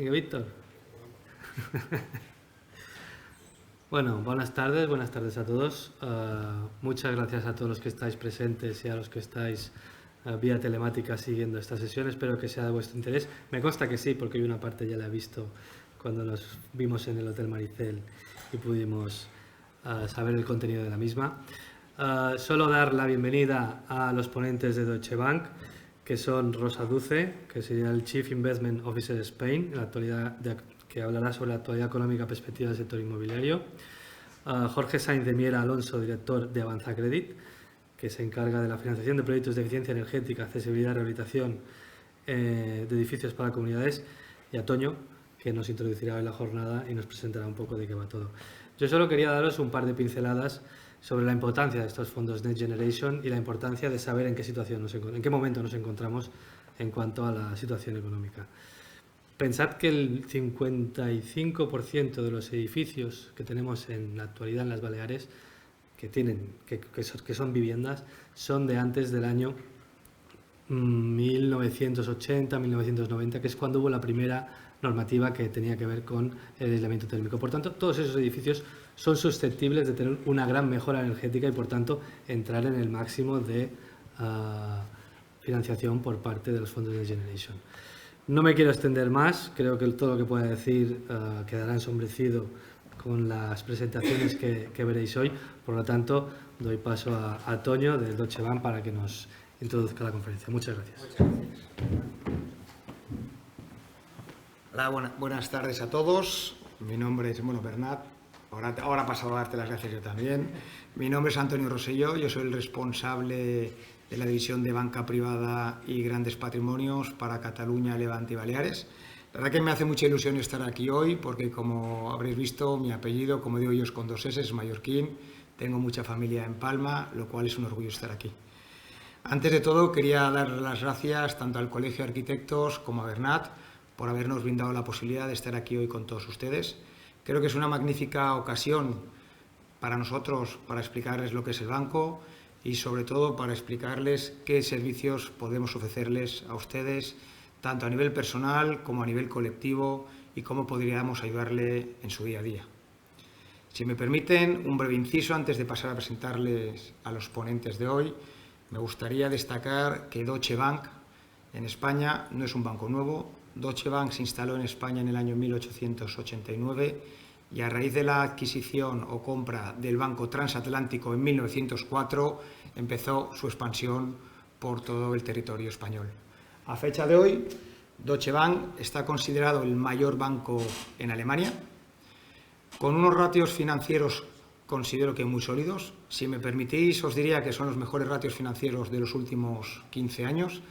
Venga, Víctor. Bueno, buenas tardes a todos. Muchas gracias a todos los que estáis presentes y a los que estáis vía telemática siguiendo esta sesión. Espero que sea de vuestro interés. Me consta que sí, porque yo una parte ya la he visto cuando nos vimos en el Hotel Maricel y pudimos saber el contenido de la misma. Solo dar la bienvenida a los ponentes de Deutsche Bank, que son Rosa Duce, que sería el Chief Investment Officer de Spain, en la actualidad que hablará sobre la actualidad económica y perspectiva del sector inmobiliario. Jorge Sainz de Miera Alonso, director de Avanza Credit, que se encarga de la financiación de proyectos de eficiencia energética, accesibilidad y rehabilitación de edificios para comunidades. Y a Toño, que nos introducirá en la jornada y nos presentará un poco de qué va todo. Yo solo quería daros un par de pinceladas sobre la importancia de estos fondos Next Generation y la importancia de saber en qué momento nos encontramos en cuanto a la situación económica. Pensad que el 55% de los edificios que tenemos en la actualidad en las Baleares, que son viviendas, son de antes del año 1980, 1990, que es cuando hubo la primera normativa que tenía que ver con el aislamiento térmico. Por tanto, todos esos edificios son susceptibles de tener una gran mejora energética y, por tanto, entrar en el máximo de financiación por parte de los fondos Next Generation. No me quiero extender más, creo que todo lo que pueda decir quedará ensombrecido con las presentaciones que veréis hoy. Por lo tanto, doy paso a Toño del Deutsche Bank para que nos introduzca la conferencia. Muchas gracias. Muchas gracias. Hola, buenas tardes a todos. Mi nombre es Bernat. Ahora paso a darte las gracias yo también. Mi nombre es Antonio Rosselló, yo soy el responsable de la división de banca privada y grandes patrimonios para Cataluña, Levante y Baleares. La verdad que me hace mucha ilusión estar aquí hoy porque, como habréis visto, mi apellido, como digo yo, es con 2 S, es mallorquín. Tengo mucha familia en Palma, lo cual es un orgullo estar aquí. Antes de todo, quería dar las gracias tanto al Colegio de Arquitectos como a Bernat por habernos brindado la posibilidad de estar aquí hoy con todos ustedes. Creo que es una magnífica ocasión para nosotros para explicarles lo que es el banco y, sobre todo, para explicarles qué servicios podemos ofrecerles a ustedes, tanto a nivel personal como a nivel colectivo, y cómo podríamos ayudarle en su día a día. Si me permiten, un breve inciso antes de pasar a presentarles a los ponentes de hoy. Me gustaría destacar que Deutsche Bank en España no es un banco nuevo. Deutsche Bank se instaló en España en el año 1889 y, a raíz de la adquisición o compra del Banco Transatlántico en 1904, empezó su expansión por todo el territorio español. A fecha de hoy, Deutsche Bank está considerado el mayor banco en Alemania, con unos ratios financieros considero que muy sólidos. Si me permitís, os diría que son los mejores ratios financieros de los últimos 15 años.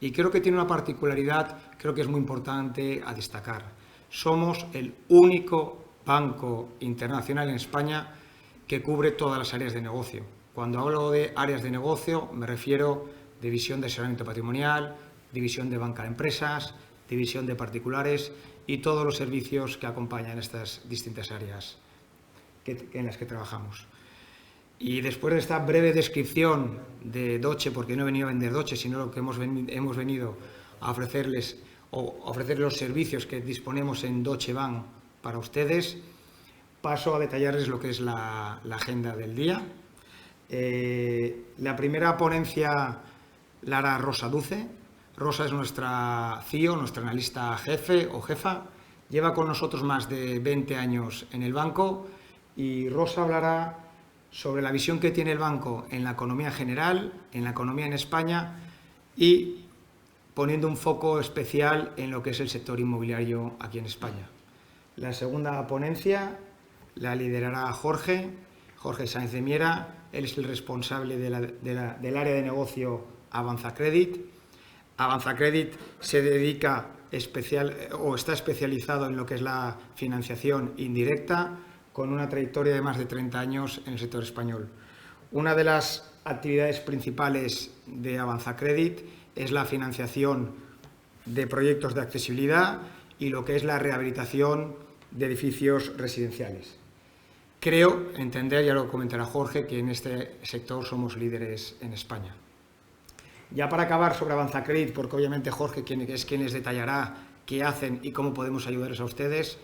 Y creo que tiene una particularidad, creo que es muy importante a destacar. Somos el único banco internacional en España que cubre todas las áreas de negocio. Cuando hablo de áreas de negocio, me refiero a división de asesoramiento patrimonial, división de banca de empresas, división de particulares y todos los servicios que acompañan estas distintas áreas en las que trabajamos. Y después de esta breve descripción de Deutsche, porque no he venido a vender Deutsche, sino lo que hemos venido a ofrecerles los servicios que disponemos en Deutsche Bank para ustedes, paso a detallarles lo que es la agenda del día. La primera ponencia la hará Rosa Duce. Rosa es nuestra CEO, nuestra analista jefe o jefa. Lleva con nosotros más de 20 años en el banco y Rosa hablará sobre la visión que tiene el banco en la economía general, en la economía en España y poniendo un foco especial en lo que es el sector inmobiliario aquí en España. La segunda ponencia la liderará Jorge Sainz de Miera. Él es el responsable del área de negocio Avanza Credit. Avanza Credit se dedica está especializado en lo que es la financiación indirecta, con una trayectoria de más de 30 años en el sector español. Una de las actividades principales de Avanza Credit es la financiación de proyectos de accesibilidad y lo que es la rehabilitación de edificios residenciales. Creo entender, ya lo comentará Jorge, que en este sector somos líderes en España. Ya para acabar sobre Avanza Credit, porque obviamente Jorge es quien les detallará qué hacen y cómo podemos ayudarles a ustedes.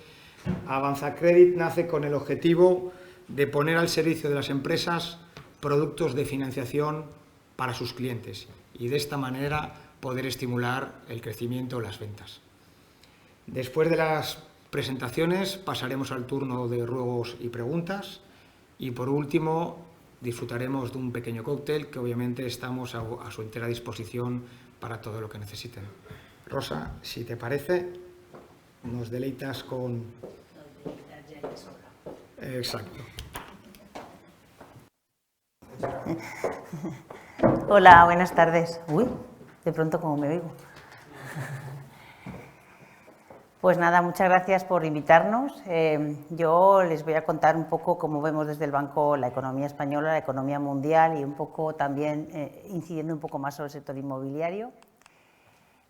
Avanzacredit nace con el objetivo de poner al servicio de las empresas productos de financiación para sus clientes y de esta manera poder estimular el crecimiento o las ventas. Después de las presentaciones pasaremos al turno de ruegos y preguntas y por último disfrutaremos de un pequeño cóctel que obviamente estamos a su entera disposición para todo lo que necesiten. Rosa, si te parece, nos deleitas con... Exacto. Hola, buenas tardes. Uy, de pronto como me oigo. Pues nada, muchas gracias por invitarnos. Yo les voy a contar un poco cómo vemos desde el banco la economía española, la economía mundial y un poco también incidiendo un poco más sobre el sector inmobiliario.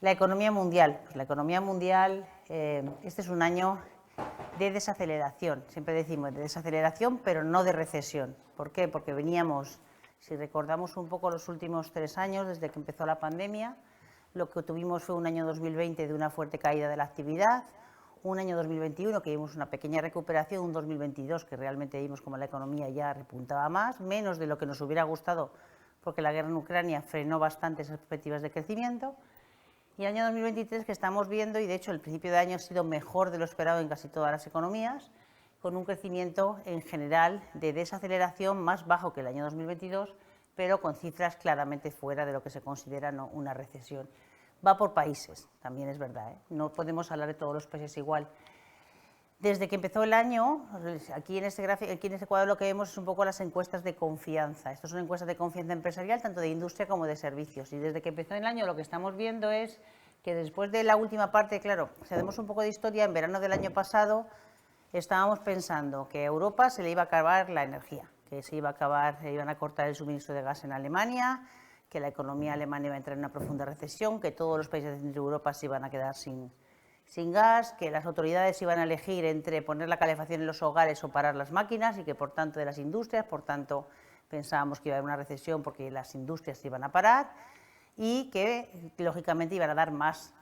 La economía mundial. Pues la economía mundial, este es un año de desaceleración. Siempre decimos de desaceleración, pero no de recesión. ¿Por qué? Porque veníamos, si recordamos un poco los últimos 3 años, desde que empezó la pandemia, lo que tuvimos fue un año 2020 de una fuerte caída de la actividad, un año 2021 que vimos una pequeña recuperación, un 2022 que realmente vimos como la economía ya repuntaba más, menos de lo que nos hubiera gustado porque la guerra en Ucrania frenó bastante esas perspectivas de crecimiento. Y el año 2023 que estamos viendo, y de hecho el principio de año ha sido mejor de lo esperado en casi todas las economías, con un crecimiento en general de desaceleración más bajo que el año 2022, pero con cifras claramente fuera de lo que se considera una recesión. Va por países, también es verdad, ¿eh? No podemos hablar de todos los países igual. Desde que empezó el año, aquí en este gráfico, aquí en este cuadro lo que vemos es un poco las encuestas de confianza. Estas son encuestas de confianza empresarial, tanto de industria como de servicios. Y desde que empezó el año lo que estamos viendo es que después de la última parte, claro, si hacemos un poco de historia, en verano del año pasado estábamos pensando que a Europa se le iba a acabar la energía, que se iban a cortar el suministro de gas en Alemania, que la economía alemana iba a entrar en una profunda recesión, que todos los países de Europa se iban a quedar sin gas, que las autoridades iban a elegir entre poner la calefacción en los hogares o parar las máquinas y que por tanto de las industrias, por tanto pensábamos que iba a haber una recesión porque las industrias se iban a parar y que lógicamente iban a dar más,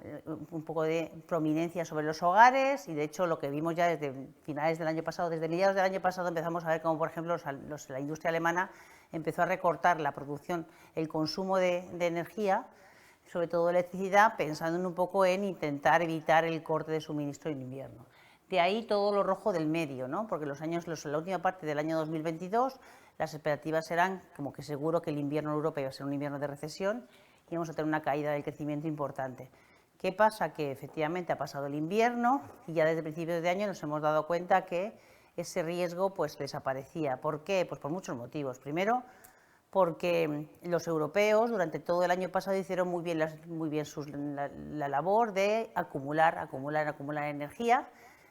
un poco de prominencia sobre los hogares y de hecho lo que vimos ya desde finales del año pasado, desde mediados del año pasado empezamos a ver cómo por ejemplo la industria alemana empezó a recortar la producción, el consumo de energía, sobre todo electricidad, pensando en un poco en intentar evitar el corte de suministro en invierno. De ahí todo lo rojo del medio, ¿no? Porque la última parte del año 2022, las expectativas eran como que seguro que el invierno en Europa iba a ser un invierno de recesión y íbamos a tener una caída del crecimiento importante. ¿Qué pasa? Que efectivamente ha pasado el invierno y ya desde principios de año nos hemos dado cuenta que ese riesgo pues desaparecía. ¿Por qué? Pues por muchos motivos. Primero, porque los europeos durante todo el año pasado hicieron muy bien la labor de acumular energía,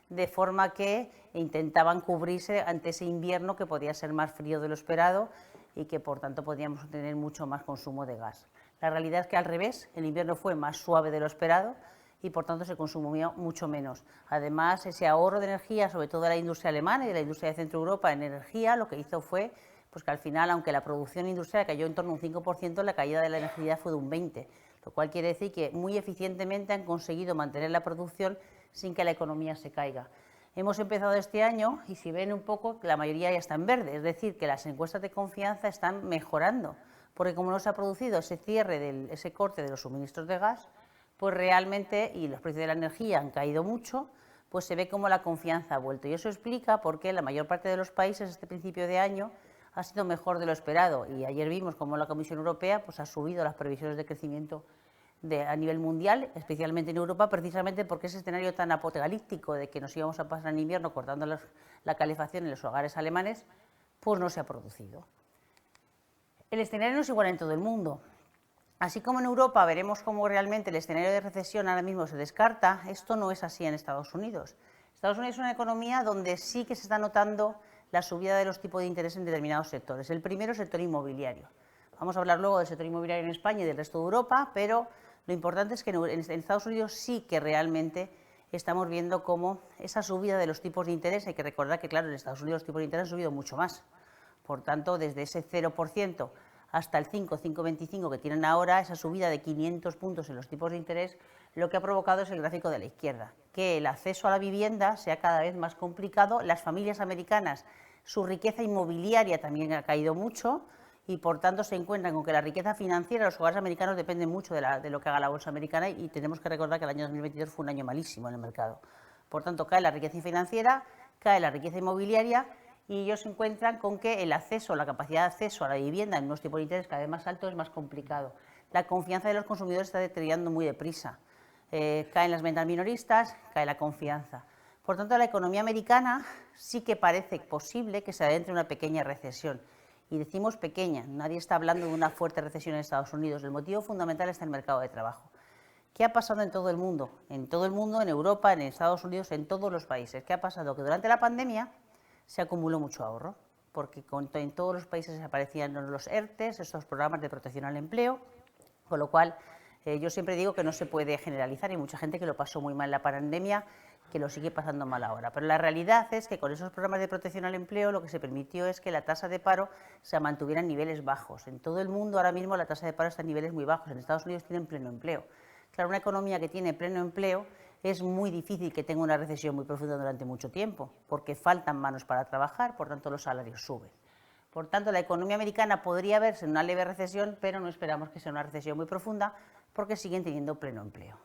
de forma que intentaban cubrirse ante ese invierno que podía ser más frío de lo esperado y que por tanto podíamos tener mucho más consumo de gas. La realidad es que al revés, el invierno fue más suave de lo esperado y por tanto se consumió mucho menos. Además, ese ahorro de energía, sobre todo de la industria alemana y de la industria de Centro Europa en energía, lo que hizo fue pues que al final, aunque la producción industrial cayó en torno a un 5%, la caída de la energía fue de un 20%, lo cual quiere decir que muy eficientemente han conseguido mantener la producción sin que la economía se caiga. Hemos empezado este año y si ven un poco, la mayoría ya está en verde, es decir, que las encuestas de confianza están mejorando, porque como no se ha producido ese cierre, ese corte de los suministros de gas, pues realmente, y los precios de la energía han caído mucho, pues se ve como la confianza ha vuelto. Y eso explica por qué la mayor parte de los países este principio de año ha sido mejor de lo esperado y ayer vimos cómo la Comisión Europea pues, ha subido las previsiones de crecimiento a nivel mundial, especialmente en Europa, precisamente porque ese escenario tan apocalíptico de que nos íbamos a pasar en invierno cortando la calefacción en los hogares alemanes, pues no se ha producido. El escenario no es igual en todo el mundo. Así como en Europa veremos cómo realmente el escenario de recesión ahora mismo se descarta, esto no es así en Estados Unidos. Estados Unidos es una economía donde sí que se está notando la subida de los tipos de interés en determinados sectores. El primero, el sector inmobiliario. Vamos a hablar luego del sector inmobiliario en España y del resto de Europa, pero lo importante es que en Estados Unidos sí que realmente estamos viendo cómo esa subida de los tipos de interés, hay que recordar que, claro, en Estados Unidos los tipos de interés han subido mucho más. Por tanto, desde ese 0% hasta el 5,25 que tienen ahora, esa subida de 500 puntos en los tipos de interés, lo que ha provocado es el gráfico de la izquierda, que el acceso a la vivienda sea cada vez más complicado. Las familias americanas, su riqueza inmobiliaria también ha caído mucho y por tanto se encuentran con que la riqueza financiera de los hogares americanos depende mucho de lo que haga la bolsa americana y tenemos que recordar que el año 2022 fue un año malísimo en el mercado. Por tanto, cae la riqueza financiera, cae la riqueza inmobiliaria y ellos se encuentran con que el acceso, la capacidad de acceso a la vivienda en unos tipos de interés cada vez más altos es más complicado. La confianza de los consumidores está deteriorando muy deprisa. Caen las ventas minoristas, cae la confianza. Por tanto, la economía americana sí que parece posible que se adentre en una pequeña recesión. Y decimos pequeña, nadie está hablando de una fuerte recesión en Estados Unidos. El motivo fundamental está en el mercado de trabajo. ¿Qué ha pasado en todo el mundo? En todo el mundo, en Europa, en Estados Unidos, en todos los países. ¿Qué ha pasado? Que durante la pandemia se acumuló mucho ahorro, porque en todos los países aparecían los ERTES, estos programas de protección al empleo, con lo cual yo siempre digo que no se puede generalizar, y hay mucha gente que lo pasó muy mal en la pandemia, que lo sigue pasando mal ahora. Pero la realidad es que con esos programas de protección al empleo lo que se permitió es que la tasa de paro se mantuviera en niveles bajos. En todo el mundo ahora mismo la tasa de paro está en niveles muy bajos. En Estados Unidos tienen pleno empleo. Claro, una economía que tiene pleno empleo es muy difícil que tenga una recesión muy profunda durante mucho tiempo, porque faltan manos para trabajar, por tanto los salarios suben. Por tanto, la economía americana podría verse en una leve recesión, pero no esperamos que sea una recesión muy profunda, porque siguen teniendo pleno empleo.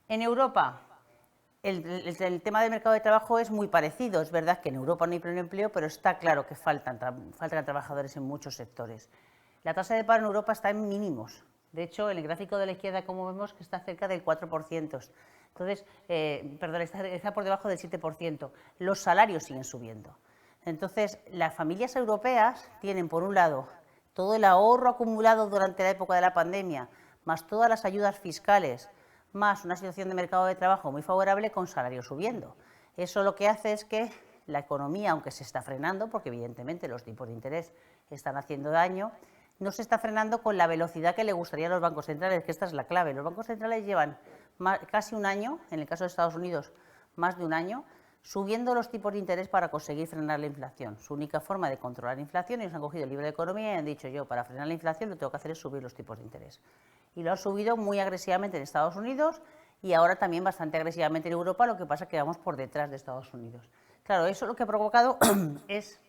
En Europa, el tema del mercado de trabajo es muy parecido. Es verdad que en Europa no hay pleno empleo, pero está claro que faltan trabajadores en muchos sectores. La tasa de paro en Europa está en mínimos. De hecho, en el gráfico de la izquierda, como vemos, que está cerca del 4%. Entonces, está por debajo del 7%. Los salarios siguen subiendo. Entonces, las familias europeas tienen, por un lado, todo el ahorro acumulado durante la época de la pandemia, más todas las ayudas fiscales, más una situación de mercado de trabajo muy favorable con salarios subiendo. Eso lo que hace es que la economía, aunque se está frenando, porque evidentemente los tipos de interés están haciendo daño, no se está frenando con la velocidad que le gustaría a los bancos centrales, que esta es la clave. Los bancos centrales llevan casi un año, en el caso de Estados Unidos, más de un año, subiendo los tipos de interés para conseguir frenar la inflación. Su única forma de controlar la inflación, ellos han cogido el libro de economía y han dicho yo, para frenar la inflación lo que tengo que hacer es subir los tipos de interés. Y lo han subido muy agresivamente en Estados Unidos y ahora también bastante agresivamente en Europa, lo que pasa es que vamos por detrás de Estados Unidos. Claro, eso lo que ha provocado es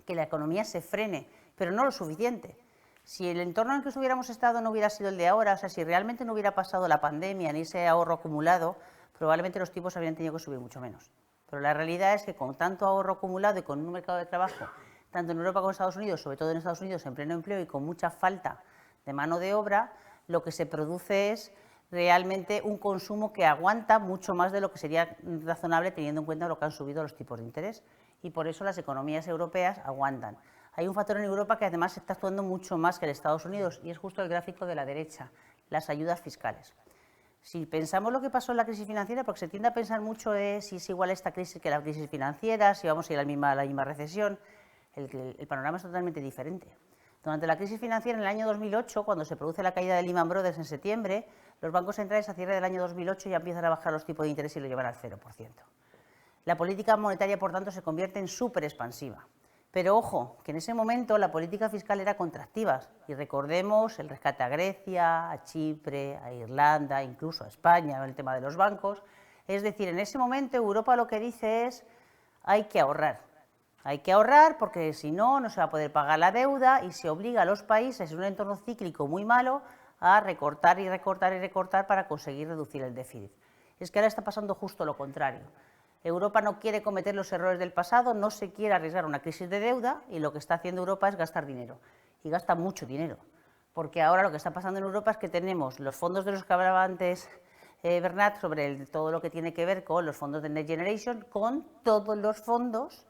que la economía se frene, pero no lo suficiente. Si el entorno en el que hubiéramos estado no hubiera sido el de ahora, o sea, si realmente no hubiera pasado la pandemia ni ese ahorro acumulado, probablemente los tipos habrían tenido que subir mucho menos. Pero la realidad es que con tanto ahorro acumulado y con un mercado de trabajo, tanto en Europa como en Estados Unidos, sobre todo en Estados Unidos en pleno empleo y con mucha falta de mano de obra, lo que se produce es realmente un consumo que aguanta mucho más de lo que sería razonable teniendo en cuenta lo que han subido los tipos de interés. Y por eso las economías europeas aguantan. Hay un factor en Europa que además está actuando mucho más que en Estados Unidos y es justo el gráfico de la derecha, las ayudas fiscales. Si pensamos lo que pasó en la crisis financiera, porque se tiende a pensar mucho si es igual esta crisis que la crisis financiera, si vamos a ir a la misma recesión, el panorama es totalmente diferente. Durante la crisis financiera en el año 2008, cuando se produce la caída de Lehman Brothers en septiembre, los bancos centrales a cierre del año 2008 ya empiezan a bajar los tipos de interés y lo llevan al 0%. La política monetaria, por tanto, se convierte en súper expansiva. Pero ojo, que en ese momento la política fiscal era contractiva y recordemos el rescate a Grecia, a Chipre, a Irlanda, incluso a España, el tema de los bancos. Es decir, en ese momento Europa lo que dice es hay que ahorrar. Hay que ahorrar porque si no, no se va a poder pagar la deuda y se obliga a los países en un entorno cíclico muy malo a recortar y recortar y recortar para conseguir reducir el déficit. Es que ahora está pasando justo lo contrario. Europa no quiere cometer los errores del pasado, no se quiere arriesgar a una crisis de deuda y lo que está haciendo Europa es gastar dinero. Y gasta mucho dinero, porque ahora lo que está pasando en Europa es que tenemos los fondos de los que hablaba antes Bernat sobre todo lo que tiene que ver con los fondos de Next Generation, con todos los fondos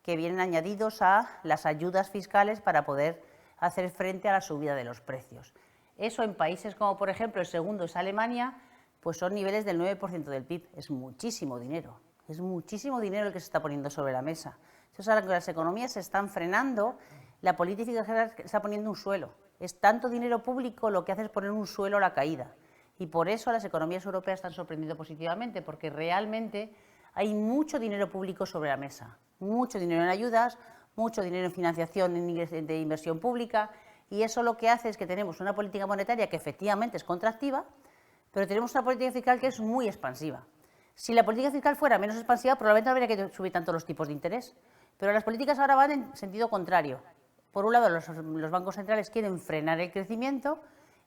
que vienen añadidos a las ayudas fiscales para poder hacer frente a la subida de los precios. Eso en países como, por ejemplo, el segundo es Alemania, pues son niveles del 9% del PIB. Es muchísimo dinero. Es muchísimo dinero el que se está poniendo sobre la mesa. Entonces, ahora que las economías se están frenando, la política general está poniendo un suelo. Es tanto dinero público lo que hace es poner un suelo a la caída. Y por eso las economías europeas están sorprendiendo positivamente, porque realmente hay mucho dinero público sobre la mesa. Mucho dinero en ayudas, mucho dinero en financiación de inversión pública, y eso lo que hace es que tenemos una política monetaria que efectivamente es contractiva, pero tenemos una política fiscal que es muy expansiva. Si la política fiscal fuera menos expansiva, probablemente no habría que subir tanto los tipos de interés, pero las políticas ahora van en sentido contrario. Por un lado, los bancos centrales quieren frenar el crecimiento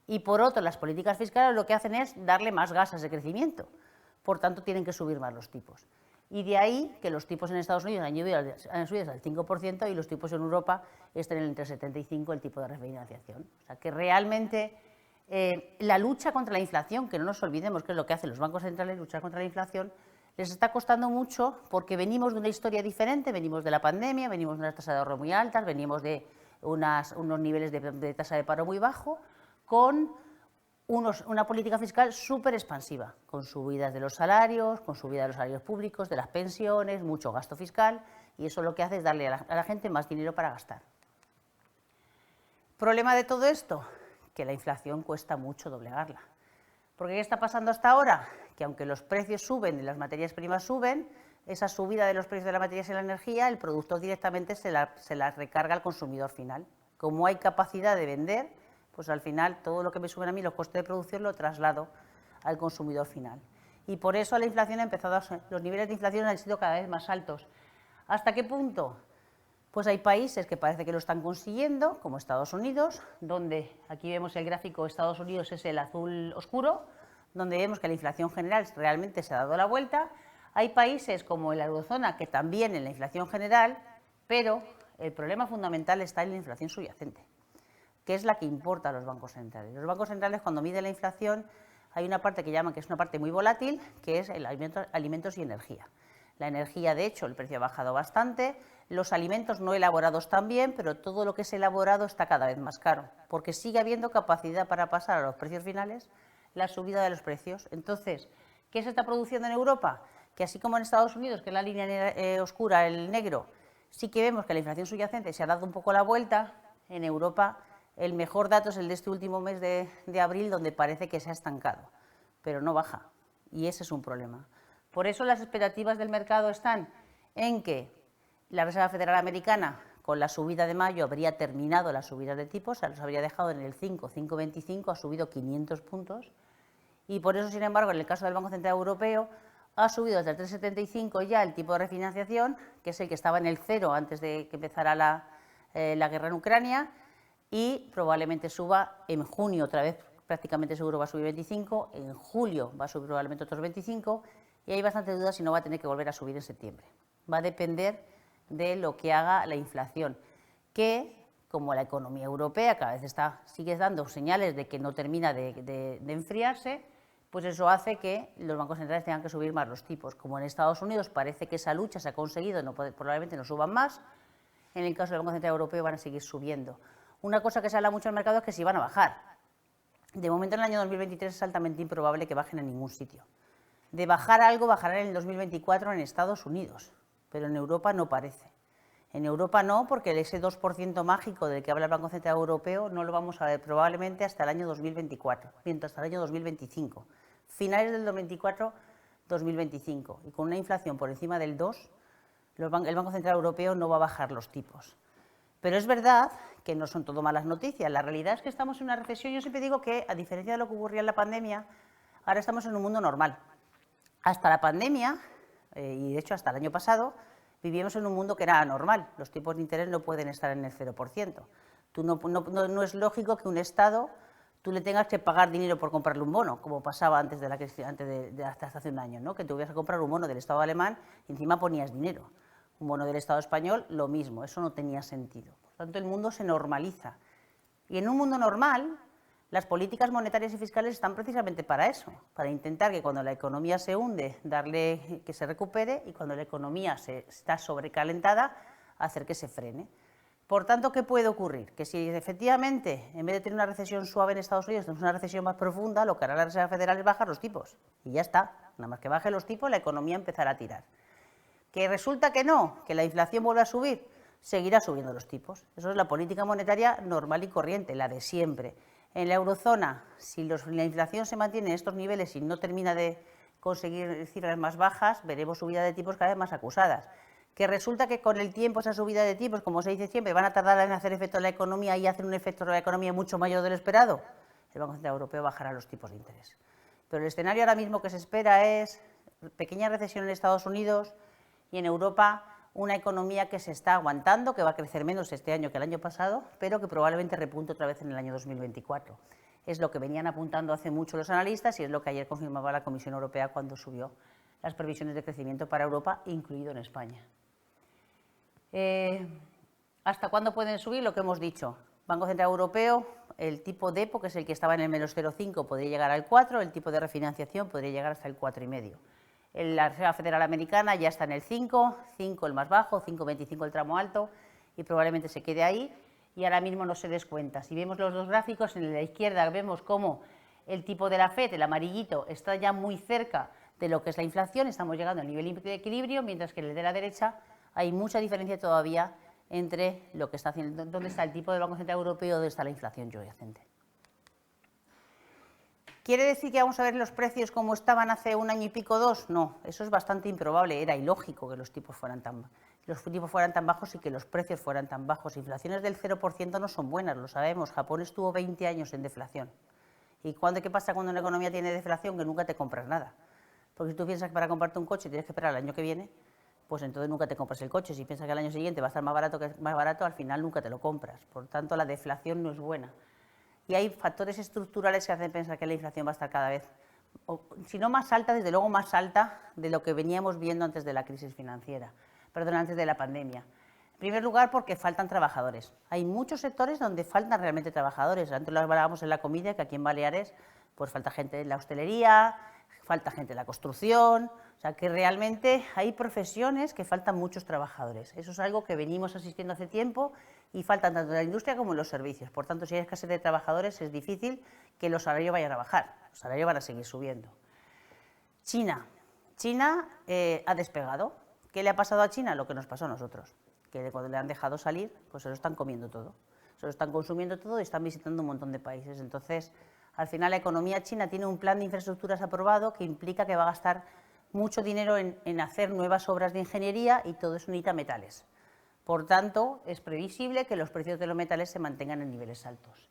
y, por otro, las políticas fiscales lo que hacen es darle más gas a ese crecimiento. Por tanto, tienen que subir más los tipos. Y de ahí que los tipos en Estados Unidos han subido al 5% y los tipos en Europa estén entre el 75% el tipo de refinanciación. O sea, que realmente la lucha contra la inflación, que no nos olvidemos que es lo que hacen los bancos centrales, luchar contra la inflación, les está costando mucho porque venimos de una historia diferente, venimos de la pandemia, venimos de unas tasas de ahorro muy altas, venimos de unos niveles de tasa de paro muy bajo, con una política fiscal súper expansiva, con subidas de los salarios, con subidas de los salarios públicos, de las pensiones, mucho gasto fiscal, y eso lo que hace es darle a la gente más dinero para gastar. ¿Problema de todo esto? Que la inflación cuesta mucho doblegarla. ¿Porque qué está pasando hasta ahora? Que aunque los precios suben y las materias primas suben, esa subida de los precios de las materias y la energía, el productor directamente se la recarga al consumidor final. Como hay capacidad de vender, pues al final todo lo que me suben a mí los costes de producción lo traslado al consumidor final. Y por eso la inflación ha empezado los niveles de inflación han sido cada vez más altos. ¿Hasta qué punto? Pues hay países que parece que lo están consiguiendo, como Estados Unidos, donde aquí vemos el gráfico, Estados Unidos es el azul oscuro, donde vemos que la inflación general realmente se ha dado la vuelta. Hay países como la eurozona que también en la inflación general, pero el problema fundamental está en la inflación subyacente, que es la que importa a los bancos centrales. Los bancos centrales, cuando miden la inflación, hay una parte que llaman que es una parte muy volátil, que es el alimentos y energía. La energía, de hecho, el precio ha bajado bastante, los alimentos no elaborados también, pero todo lo que es elaborado está cada vez más caro, porque sigue habiendo capacidad para pasar a los precios finales la subida de los precios. Entonces, ¿qué se está produciendo en Europa? Que así como en Estados Unidos, que es la línea oscura, el negro, sí que vemos que la inflación subyacente se ha dado un poco la vuelta. En Europa el mejor dato es el de este último mes de abril, donde parece que se ha estancado, pero no baja, y ese es un problema. Por eso las expectativas del mercado están en que la Reserva Federal Americana, con la subida de mayo, habría terminado la subida de tipos, o sea, los habría dejado en el 5,25, ha subido 500 puntos, y por eso, sin embargo, en el caso del Banco Central Europeo, ha subido hasta el 3,75 ya el tipo de refinanciación, que es el que estaba en el 0 antes de que empezara la guerra en Ucrania, y probablemente suba en junio otra vez, prácticamente seguro va a subir 25, en julio va a subir probablemente otros 25, y hay bastante duda si no va a tener que volver a subir en septiembre. Va a depender de lo que haga la inflación, que, como la economía europea cada vez sigue dando señales de que no termina de enfriarse, pues eso hace que los bancos centrales tengan que subir más los tipos. Como en Estados Unidos parece que esa lucha se ha conseguido, probablemente no suban más, en el caso del Banco Central Europeo van a seguir subiendo. Una cosa que se habla mucho en el mercado es que si van a bajar. De momento en el año 2023 es altamente improbable que bajen en ningún sitio. De bajar algo, bajarán en el 2024 en Estados Unidos, pero en Europa no parece. En Europa no, porque ese 2% mágico del que habla el Banco Central Europeo no lo vamos a ver probablemente hasta el año 2024, mientras hasta el año 2025. Finales del 2024-2025. Y con una inflación por encima del 2, el Banco Central Europeo no va a bajar los tipos. Pero es verdad que no son todo malas noticias. La realidad es que estamos en una recesión. Yo siempre digo que, a diferencia de lo que ocurría en la pandemia, ahora estamos en un mundo normal. Hasta la pandemia, y de hecho hasta el año pasado, vivíamos en un mundo que era anormal. Los tipos de interés no pueden estar en el 0%. No es lógico que un Estado tú le tengas que pagar dinero por comprarle un bono, como pasaba antes de la crisis, hasta hace un año, ¿no? Que tuvieras que comprar un bono del Estado alemán y encima ponías dinero. Un bono del Estado español, lo mismo, eso no tenía sentido. Por tanto, el mundo se normaliza. Y en un mundo normal, las políticas monetarias y fiscales están precisamente para eso, para intentar que cuando la economía se hunde, darle que se recupere, y cuando la economía está sobrecalentada, hacer que se frene. Por tanto, ¿qué puede ocurrir? Que si efectivamente, en vez de tener una recesión suave en Estados Unidos, tenemos una recesión más profunda, lo que hará la Reserva Federal es bajar los tipos. Y ya está, nada más que baje los tipos, la economía empezará a tirar. Que resulta que no, que la inflación vuelve a subir, seguirá subiendo los tipos. Eso es la política monetaria normal y corriente, la de siempre. En la eurozona, si la inflación se mantiene en estos niveles y no termina de conseguir cifras más bajas, veremos subida de tipos cada vez más acusadas. Que resulta que con el tiempo esa subida de tipos, como se dice siempre, van a tardar en hacer efecto en la economía y hacen un efecto en la economía mucho mayor de lo esperado, el Banco Central Europeo bajará los tipos de interés. Pero el escenario ahora mismo que se espera es pequeña recesión en Estados Unidos y en Europa una economía que se está aguantando, que va a crecer menos este año que el año pasado, pero que probablemente repunte otra vez en el año 2024. Es lo que venían apuntando hace mucho los analistas y es lo que ayer confirmaba la Comisión Europea cuando subió las previsiones de crecimiento para Europa, incluido en España. ¿Hasta cuándo pueden subir? Lo que hemos dicho. Banco Central Europeo, el tipo DEPO, que es el que estaba en el menos 0,5, podría llegar al 4, el tipo de refinanciación podría llegar hasta el 4,5. La Reserva Federal Americana ya está en el 5 el más bajo, 5,25 el tramo alto, y probablemente se quede ahí, y ahora mismo no se descuenta. Si vemos los dos gráficos, en la izquierda vemos cómo el tipo de la FED, el amarillito, está ya muy cerca de lo que es la inflación, estamos llegando al nivel de equilibrio, mientras que en el de la derecha hay mucha diferencia todavía entre lo que está haciendo, dónde está el tipo del Banco Central Europeo, dónde está la inflación subyacente. ¿Quiere decir que vamos a ver los precios como estaban hace un año y pico, 2? No, eso es bastante improbable, era ilógico que los tipos fueran tan bajos y que los precios fueran tan bajos. Inflaciones del 0% no son buenas, lo sabemos. Japón estuvo 20 años en deflación. ¿Y qué pasa cuando una economía tiene deflación? Que nunca te compras nada. Porque si tú piensas que para comprarte un coche tienes que esperar el año que viene, pues entonces nunca te compras el coche. Si piensas que el año siguiente va a estar más barato, al final nunca te lo compras. Por tanto, la deflación no es buena. Y hay factores estructurales que hacen pensar que la inflación va a estar cada vez, si no más alta, desde luego más alta de lo que veníamos viendo antes de la crisis financiera, antes de la pandemia. En primer lugar, porque faltan trabajadores. Hay muchos sectores donde faltan realmente trabajadores. Antes lo hablábamos en la comida, que aquí en Baleares pues falta gente en la hostelería, falta gente en la construcción, o sea que realmente hay profesiones que faltan muchos trabajadores. Eso es algo que venimos asistiendo hace tiempo y faltan tanto en la industria como en los servicios. Por tanto, si hay escasez de trabajadores es difícil que los salarios vayan a bajar, los salarios van a seguir subiendo. China ha despegado. ¿Qué le ha pasado a China? Lo que nos pasó a nosotros, que cuando le han dejado salir, pues se lo están comiendo todo, se lo están consumiendo todo y están visitando un montón de países. Entonces, al final la economía china tiene un plan de infraestructuras aprobado que implica que va a gastar mucho dinero en hacer nuevas obras de ingeniería y todo eso necesita metales. Por tanto, es previsible que los precios de los metales se mantengan en niveles altos.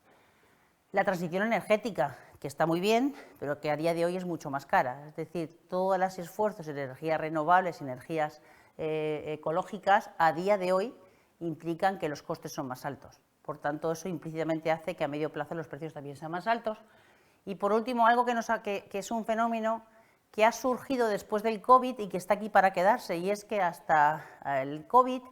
La transición energética, que está muy bien, pero que a día de hoy es mucho más cara. Es decir, todos los esfuerzos en energías renovables, energías ecológicas, a día de hoy implican que los costes son más altos. Por tanto, eso implícitamente hace que a medio plazo los precios también sean más altos. Y por último, algo que es un fenómeno que ha surgido después del COVID y que está aquí para quedarse, y es que hasta el COVID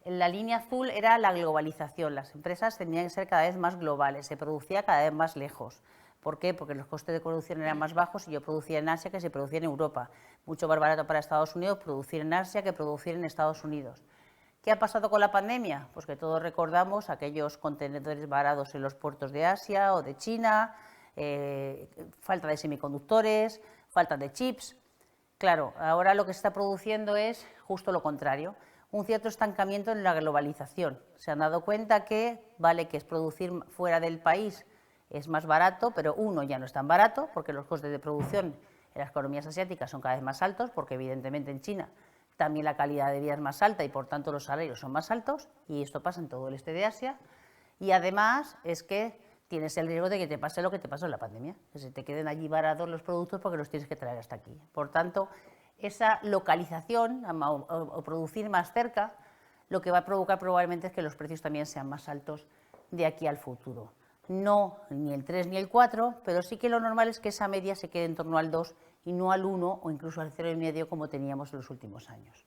la línea azul era la globalización. Las empresas tenían que ser cada vez más globales, se producía cada vez más lejos. ¿Por qué? Porque los costes de producción eran más bajos y yo producía en Asia que si producía en Europa. Mucho más barato para Estados Unidos producir en Asia que producir en Estados Unidos. ¿Qué ha pasado con la pandemia? Pues que todos recordamos aquellos contenedores varados en los puertos de Asia o de China, falta de semiconductores, falta de chips. Claro, ahora lo que se está produciendo es justo lo contrario, un cierto estancamiento en la globalización. Se han dado cuenta que vale que es producir fuera del país es más barato, pero uno ya no es tan barato porque los costes de producción en las economías asiáticas son cada vez más altos, porque evidentemente en China también la calidad de vida es más alta y por tanto los salarios son más altos, y esto pasa en todo el este de Asia. Y además es que tienes el riesgo de que te pase lo que te pasó en la pandemia, que se te queden allí varados los productos porque los tienes que traer hasta aquí. Por tanto, esa localización o producir más cerca, lo que va a provocar probablemente es que los precios también sean más altos de aquí al futuro. No ni el 3 ni el 4, pero sí que lo normal es que esa media se quede en torno al 2 y no al 1 o incluso al 0,5 como teníamos en los últimos años.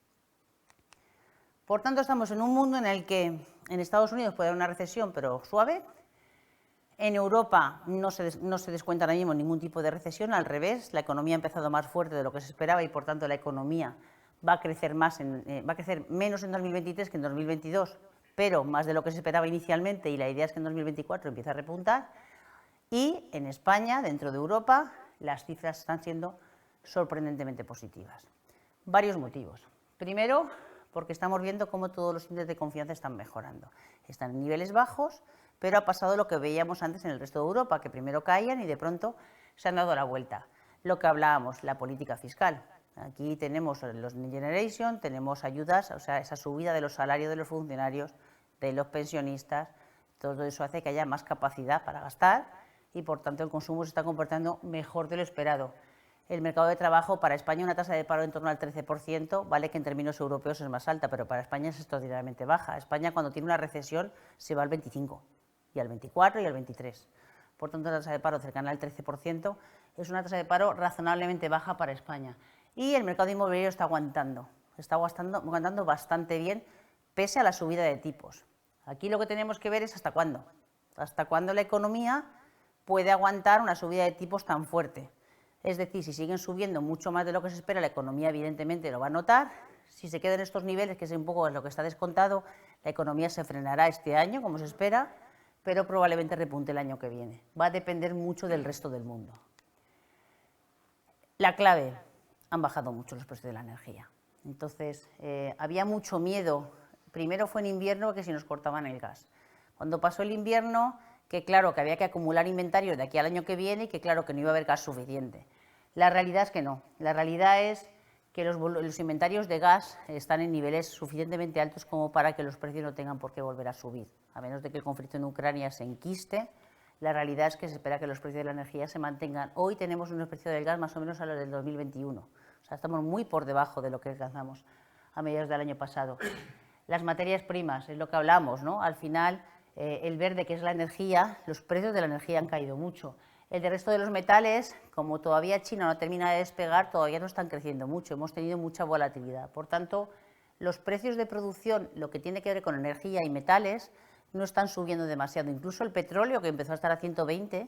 Por tanto, estamos en un mundo en el que en Estados Unidos puede haber una recesión, pero suave. En Europa no se descuenta ahora mismo ningún tipo de recesión, al revés, la economía ha empezado más fuerte de lo que se esperaba y por tanto la economía va a crecer menos en 2023 que en 2022, pero más de lo que se esperaba inicialmente, y la idea es que en 2024 empiece a repuntar. Y en España, dentro de Europa, las cifras están siendo sorprendentemente positivas. Varios motivos. Primero, porque estamos viendo cómo todos los índices de confianza están mejorando. Están en niveles bajos, pero ha pasado lo que veíamos antes en el resto de Europa, que primero caían y de pronto se han dado la vuelta. Lo que hablábamos, la política fiscal. Aquí tenemos los Next Generation, tenemos ayudas, o sea, esa subida de los salarios de los funcionarios, de los pensionistas, todo eso hace que haya más capacidad para gastar y por tanto el consumo se está comportando mejor de lo esperado. El mercado de trabajo, para España una tasa de paro en torno al 13%, vale que en términos europeos es más alta, pero para España es extraordinariamente baja. España cuando tiene una recesión se va al 25%, y al 24% y al 23%. Por tanto, la tasa de paro cercana al 13% es una tasa de paro razonablemente baja para España. Y el mercado inmobiliario está aguantando bastante bien, pese a la subida de tipos. Aquí lo que tenemos que ver es hasta cuándo la economía puede aguantar una subida de tipos tan fuerte. Es decir, si siguen subiendo mucho más de lo que se espera, la economía evidentemente lo va a notar. Si se quedan en estos niveles, que es un poco lo que está descontado, la economía se frenará este año, como se espera, pero probablemente repunte el año que viene. Va a depender mucho del resto del mundo. La clave, han bajado mucho los precios de la energía. Entonces, había mucho miedo. Primero fue en invierno que si nos cortaban el gas. Cuando pasó el invierno, que claro, que había que acumular inventario de aquí al año que viene y que claro, que no iba a haber gas suficiente. La realidad es que no. La realidad es que los inventarios de gas están en niveles suficientemente altos como para que los precios no tengan por qué volver a subir. A menos de que el conflicto en Ucrania se enquiste, la realidad es que se espera que los precios de la energía se mantengan. Hoy tenemos unos precios del gas más o menos a los del 2021. O sea, estamos muy por debajo de lo que alcanzamos a mediados del año pasado. Las materias primas, es lo que hablamos, ¿no? Al final, el verde, que es la energía, los precios de la energía han caído mucho. El resto de los metales, como todavía China no termina de despegar, todavía no están creciendo mucho, hemos tenido mucha volatilidad. Por tanto, los precios de producción, lo que tiene que ver con energía y metales, no están subiendo demasiado. Incluso el petróleo, que empezó a estar a 120,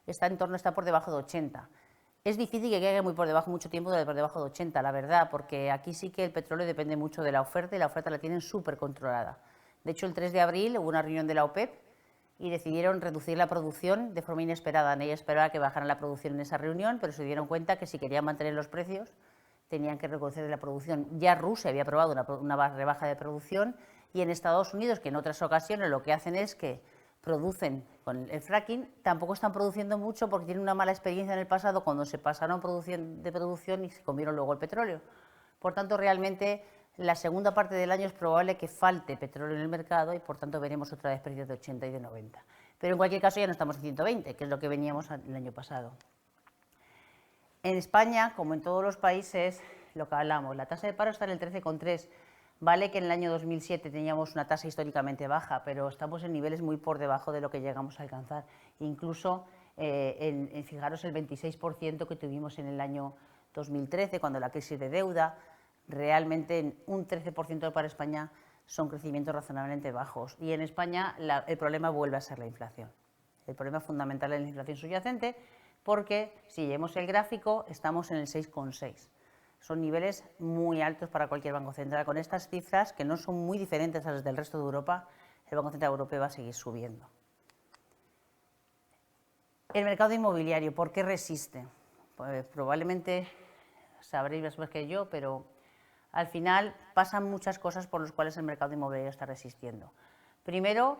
está por debajo de 80. Es difícil que quede muy por debajo mucho tiempo por debajo de 80, la verdad, porque aquí sí que el petróleo depende mucho de la oferta y la oferta la tienen súper controlada. De hecho, el 3 de abril hubo una reunión de la OPEP y decidieron reducir la producción de forma inesperada. Nadie esperaba que bajaran la producción en esa reunión, pero se dieron cuenta que si querían mantener los precios tenían que reducir la producción. Ya Rusia había aprobado una rebaja de producción y en Estados Unidos, que en otras ocasiones lo que hacen es que producen con el fracking, tampoco están produciendo mucho porque tienen una mala experiencia en el pasado cuando se pasaron de producción y se comieron luego el petróleo. Por tanto, realmente la segunda parte del año es probable que falte petróleo en el mercado y por tanto veremos otra vez precios de 80 y de 90. Pero en cualquier caso ya no estamos en 120, que es lo que veníamos el año pasado. En España, como en todos los países, lo que hablamos, la tasa de paro está en el 13,3. Vale que en el año 2007 teníamos una tasa históricamente baja, pero estamos en niveles muy por debajo de lo que llegamos a alcanzar. Incluso, fijaros, el 26% que tuvimos en el año 2013, cuando la crisis de deuda, realmente un 13% para España son crecimientos razonablemente bajos. Y en España el problema vuelve a ser la inflación. El problema fundamental es la inflación subyacente, porque si vemos el gráfico, estamos en el 6,6. Son niveles muy altos para cualquier banco central. Con estas cifras, que no son muy diferentes a las del resto de Europa, el Banco Central Europeo va a seguir subiendo. El mercado inmobiliario, ¿por qué resiste? Pues probablemente sabréis más que yo, pero al final pasan muchas cosas por las cuales el mercado inmobiliario está resistiendo. Primero,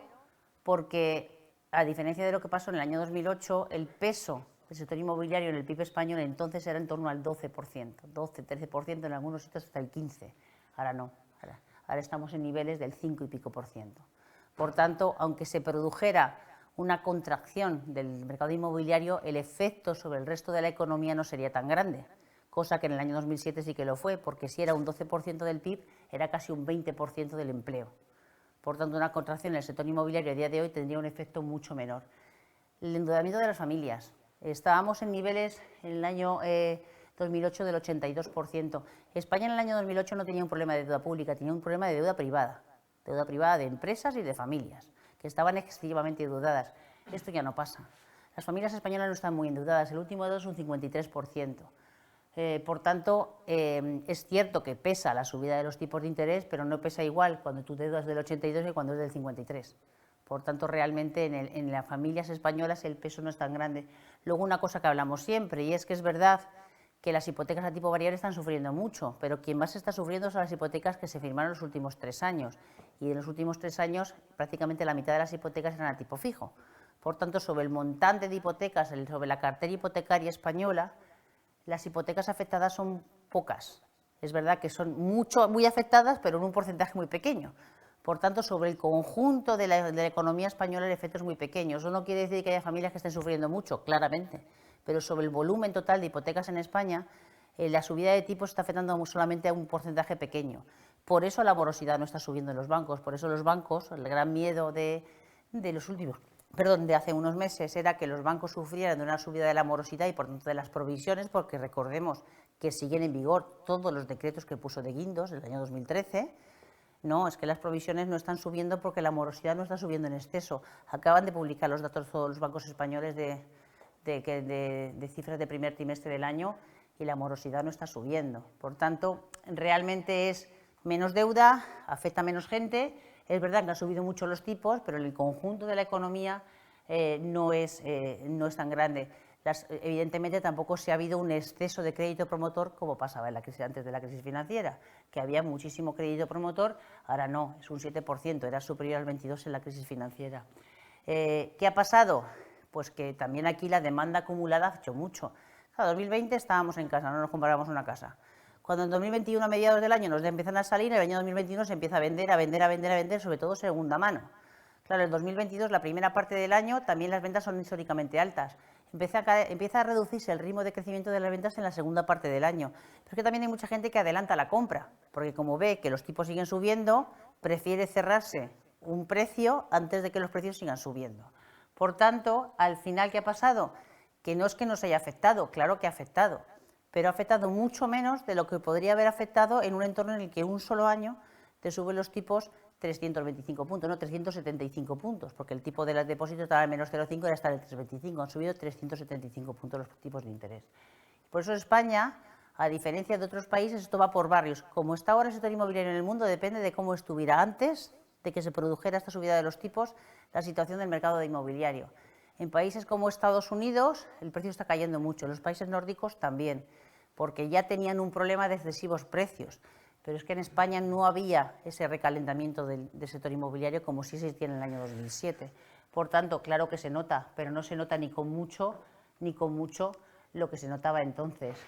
porque a diferencia de lo que pasó en el año 2008, el peso del sector inmobiliario en el PIB español entonces era en torno al 12%, 12-13%, en algunos sitios hasta el 15%. Ahora no, ahora estamos en niveles del 5 y pico por ciento. Por tanto, aunque se produjera una contracción del mercado inmobiliario, el efecto sobre el resto de la economía no sería tan grande, cosa que en el año 2007 sí que lo fue, porque si era un 12% del PIB, era casi un 20% del empleo. Por tanto, una contracción en el sector inmobiliario a día de hoy tendría un efecto mucho menor. El endeudamiento de las familias. Estábamos en niveles en el año 2008 del 82%. España en el año 2008 no tenía un problema de deuda pública, tenía un problema de deuda privada de empresas y de familias, que estaban excesivamente endeudadas. Esto ya no pasa. Las familias españolas no están muy endeudadas, el último dato es un 53%. Por tanto, es cierto que pesa la subida de los tipos de interés, pero no pesa igual cuando tu deuda es del 82 que cuando es del 53. Por tanto, realmente en las familias españolas el peso no es tan grande. Luego, una cosa que hablamos siempre, y es que es verdad que las hipotecas a tipo variable están sufriendo mucho, pero quien más está sufriendo son las hipotecas que se firmaron los últimos 3 años. Y en los últimos 3 años, prácticamente la mitad de las hipotecas eran a tipo fijo. Por tanto, sobre el montante de hipotecas, sobre la cartera hipotecaria española, las hipotecas afectadas son pocas. Es verdad que son muy afectadas, pero en un porcentaje muy pequeño. Por tanto, sobre el conjunto de la economía española el efecto es muy pequeño. Eso no quiere decir que haya familias que estén sufriendo mucho, claramente, pero sobre el volumen total de hipotecas en España, la subida de tipos está afectando solamente a un porcentaje pequeño. Por eso la morosidad no está subiendo en los bancos, por eso los bancos, el gran miedo de hace unos meses era que los bancos sufrieran de una subida de la morosidad y por tanto de las provisiones, porque recordemos que siguen en vigor todos los decretos que puso de Guindos del año 2013, no, es que las provisiones no están subiendo porque la morosidad no está subiendo en exceso. Acaban de publicar los datos todos los bancos españoles de cifras de primer trimestre del año y la morosidad no está subiendo. Por tanto, realmente es menos deuda, afecta a menos gente. Es verdad que han subido mucho los tipos, pero el conjunto de la economía no es tan grande. Evidentemente tampoco se ha habido un exceso de crédito promotor como pasaba antes de la crisis financiera, que había muchísimo crédito promotor, ahora no, es un 7%, era superior al 22% en la crisis financiera. ¿Qué ha pasado? Pues que también aquí la demanda acumulada ha hecho mucho. En 2020 estábamos en casa, no nos comprábamos una casa. Cuando en 2021, a mediados del año, nos empiezan a salir, en el año 2021 se empieza a vender, sobre todo segunda mano. Claro, en 2022, la primera parte del año, también las ventas son históricamente altas. Empieza a reducirse el ritmo de crecimiento de las ventas en la segunda parte del año. Pero es que también hay mucha gente que adelanta la compra, porque como ve que los tipos siguen subiendo, prefiere cerrarse un precio antes de que los precios sigan subiendo. Por tanto, al final, ¿qué ha pasado? Que no es que nos haya afectado, claro que ha afectado, pero ha afectado mucho menos de lo que podría haber afectado en un entorno en el que un solo año te suben los tipos 325 puntos, no 375 puntos, porque el tipo de los depósitos estaba en menos 0,5 y ahora está en 3,25, han subido 375 puntos los tipos de interés. Por eso España, a diferencia de otros países, esto va por barrios. Como está ahora el sector inmobiliario en el mundo, depende de cómo estuviera antes de que se produjera esta subida de los tipos, la situación del mercado inmobiliario. En países como Estados Unidos, el precio está cayendo mucho, en los países nórdicos también, porque ya tenían un problema de excesivos precios. Pero es que en España no había ese recalentamiento del sector inmobiliario como sí existía en el año 2007. Por tanto, claro que se nota, pero no se nota ni con mucho lo que se notaba entonces.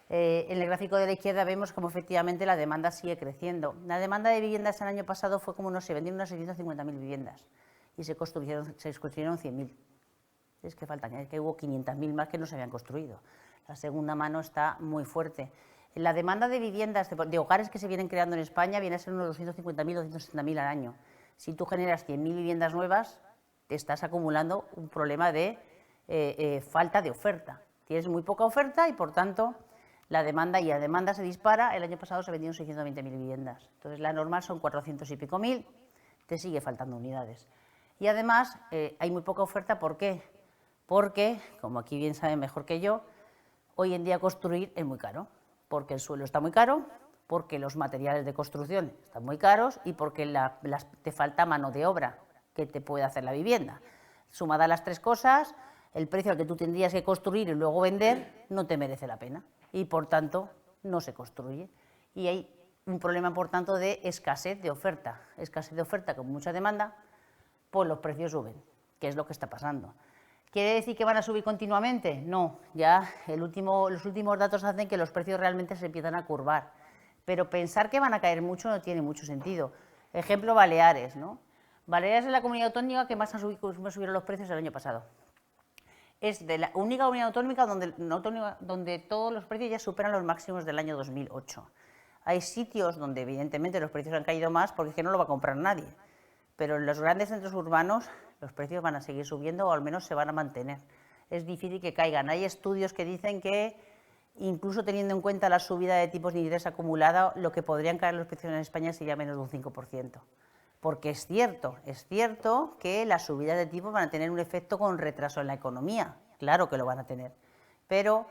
En el gráfico de la izquierda vemos como efectivamente la demanda sigue creciendo. La demanda de viviendas el año pasado fue como se vendieron unas 650.000 viviendas y se construyeron 100.000. Es que faltan, es que hubo 500.000 más que no se habían construido. La segunda mano está muy fuerte. La demanda de viviendas, de hogares que se vienen creando en España, viene a ser unos 250.000, 260.000 al año. Si tú generas 100.000 viviendas nuevas, te estás acumulando un problema de falta de oferta. Tienes muy poca oferta y, por tanto, la demanda se dispara. El año pasado se vendieron 620.000 viviendas. Entonces, la normal son 400 y pico mil, te sigue faltando unidades. Y además, hay muy poca oferta, ¿por qué? Porque, como aquí bien saben mejor que yo, hoy en día construir es muy caro. Porque el suelo está muy caro, porque los materiales de construcción están muy caros y porque te falta mano de obra que te puede hacer la vivienda. Sumada a las tres cosas, el precio al que tú tendrías que construir y luego vender no te merece la pena y, por tanto, no se construye. Y hay un problema, por tanto, de escasez de oferta. Escasez de oferta con mucha demanda, pues los precios suben, que es lo que está pasando. ¿Quiere decir que van a subir continuamente? No, ya los últimos datos hacen que los precios realmente se empiezan a curvar. Pero pensar que van a caer mucho no tiene mucho sentido. Ejemplo, Baleares, ¿no? Baleares es la comunidad autónoma que más subieron los precios el año pasado. Es de la única comunidad autónoma donde todos los precios ya superan los máximos del año 2008. Hay sitios donde evidentemente los precios han caído más porque es que no lo va a comprar nadie. Pero en los grandes centros urbanos los precios van a seguir subiendo o al menos se van a mantener. Es difícil que caigan. Hay estudios que dicen que, incluso teniendo en cuenta la subida de tipos de interés acumulada, lo que podrían caer los precios en España sería menos de un 5%. Porque es cierto que las subidas de tipos van a tener un efecto con retraso en la economía. Claro que lo van a tener. Pero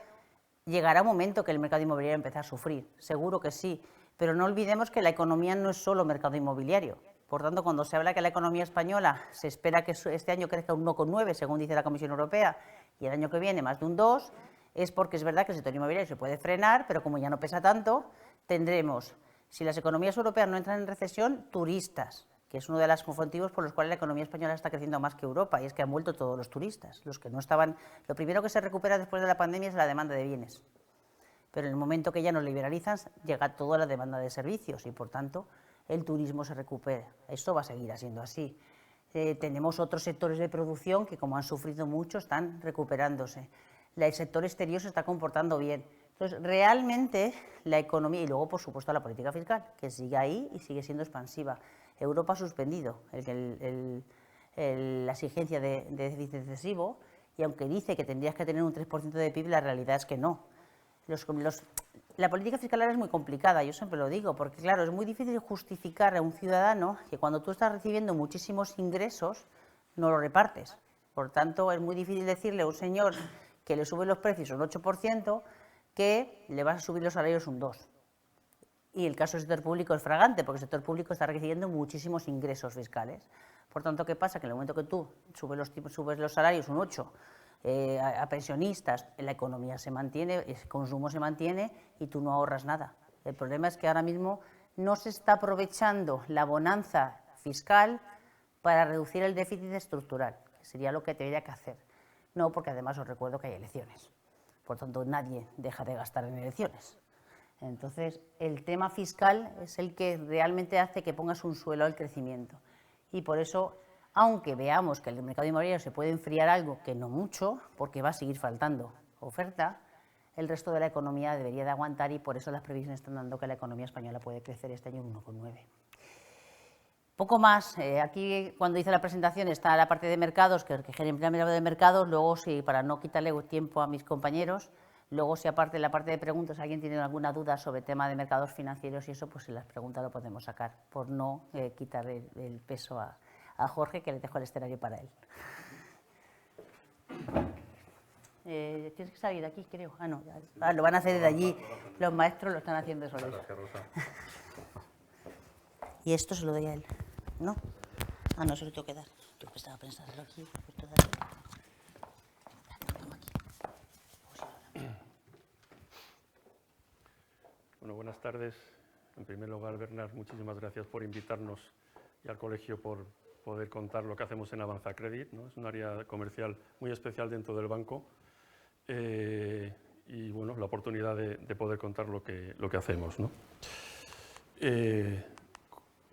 llegará un momento que el mercado inmobiliario empezará a sufrir. Seguro que sí. Pero no olvidemos que la economía no es solo mercado inmobiliario. Por tanto, cuando se habla que la economía española se espera que este año crezca un 1,9, según dice la Comisión Europea, y el año que viene más de un 2, es porque es verdad que el sector inmobiliario se puede frenar, pero como ya no pesa tanto, tendremos, si las economías europeas no entran en recesión, turistas, que es uno de los motivos por los cuales la economía española está creciendo más que Europa, y es que han vuelto todos los turistas, los que no estaban. Lo primero que se recupera después de la pandemia es la demanda de bienes, pero en el momento que ya nos liberalizan, llega toda la demanda de servicios, y por tanto, el turismo se recupere. Esto va a seguir siendo así. Tenemos otros sectores de producción que, como han sufrido mucho, están recuperándose. El sector exterior se está comportando bien. Entonces, realmente la economía, y luego, por supuesto, la política fiscal, que sigue ahí y sigue siendo expansiva. Europa ha suspendido la exigencia de déficit excesivo, y aunque dice que tendrías que tener un 3% de PIB, la realidad es que no. La política fiscal ahora es muy complicada, yo siempre lo digo, porque claro, es muy difícil justificar a un ciudadano que cuando tú estás recibiendo muchísimos ingresos, no los repartes. Por tanto, es muy difícil decirle a un señor que le sube los precios un 8%, que le vas a subir los salarios un 2%. Y el caso del sector público es fragante, porque el sector público está recibiendo muchísimos ingresos fiscales. Por tanto, ¿qué pasa? Que en el momento que tú subes los salarios un 8%, a pensionistas, la economía se mantiene, el consumo se mantiene y tú no ahorras nada. El problema es que ahora mismo no se está aprovechando la bonanza fiscal para reducir el déficit estructural, que sería lo que tendría que hacer. No, porque además os recuerdo que hay elecciones. Por tanto, nadie deja de gastar en elecciones. Entonces, el tema fiscal es el que realmente hace que pongas un suelo al crecimiento. Y por eso, aunque veamos que el mercado inmobiliario se puede enfriar algo, que no mucho, porque va a seguir faltando oferta, el resto de la economía debería de aguantar, y por eso las previsiones están dando que la economía española puede crecer este año un 1,9%. Poco más, aquí cuando hice la presentación está la parte de mercados, que generalmente hablo de mercados, luego sí, para no quitarle tiempo a mis compañeros, luego si aparte de la parte de preguntas alguien tiene alguna duda sobre el tema de mercados financieros y eso, pues si las preguntas lo podemos sacar, por no quitar el peso a Jorge, que le dejo el escenario para él. Tienes que salir de aquí, creo. Ah, no, lo van a hacer desde allí, los maestros lo están haciendo solos. Y esto se lo doy a él, ¿no? Ah, no, se lo tengo que dar. Yo estaba pensando aquí, justo de aquí. Bueno, buenas tardes. En primer lugar, Bernat, muchísimas gracias por invitarnos y al colegio por poder contar lo que hacemos en Avanza Credit, ¿no? Es un área comercial muy especial dentro del banco y bueno, la oportunidad de poder contar lo que hacemos, ¿no?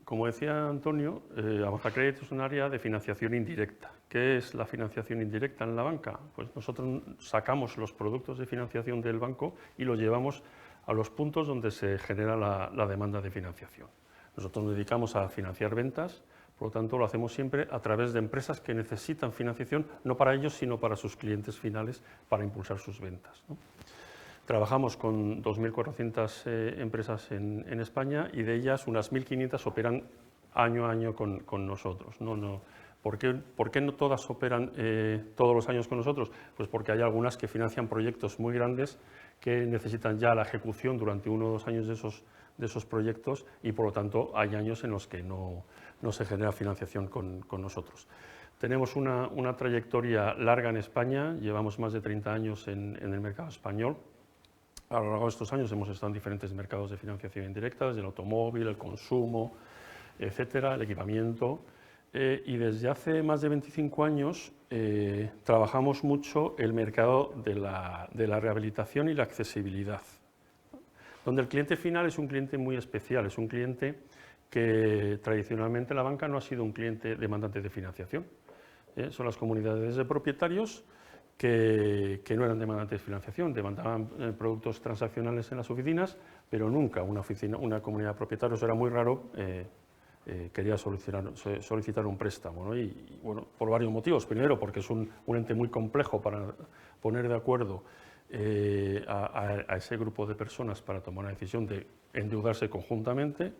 Como decía Antonio, Avanza Credit es un área de financiación indirecta. ¿Qué es la financiación indirecta en la banca? Pues nosotros sacamos los productos de financiación del banco y los llevamos a los puntos donde se genera la demanda de financiación. Nosotros nos dedicamos a financiar ventas, por lo tanto lo hacemos siempre a través de empresas que necesitan financiación, no para ellos, sino para sus clientes finales, para impulsar sus ventas, ¿no? Trabajamos con 2.400 empresas en España y de ellas unas 1.500 operan año a año con nosotros, ¿no? ¿Por qué no todas operan todos los años con nosotros? Pues porque hay algunas que financian proyectos muy grandes que necesitan ya la ejecución durante 1 o 2 años de esos proyectos y por lo tanto hay años en los que no se genera financiación con nosotros. Tenemos una trayectoria larga en España, llevamos más de 30 años en el mercado español. A lo largo de estos años hemos estado en diferentes mercados de financiación indirecta, desde el automóvil, el consumo, etcétera, el equipamiento. Y desde hace más de 25 años trabajamos mucho el mercado de la rehabilitación y la accesibilidad, donde el cliente final es un cliente muy especial, es un cliente que tradicionalmente la banca no ha sido un cliente demandante de financiación. Son las comunidades de propietarios que no eran demandantes de financiación, demandaban productos transaccionales en las oficinas, pero nunca una comunidad de propietarios, era muy raro, quería solicitar un préstamo, ¿no? Y bueno, por varios motivos. Primero, porque es un ente muy complejo para poner de acuerdo a ese grupo de personas para tomar una decisión de endeudarse conjuntamente.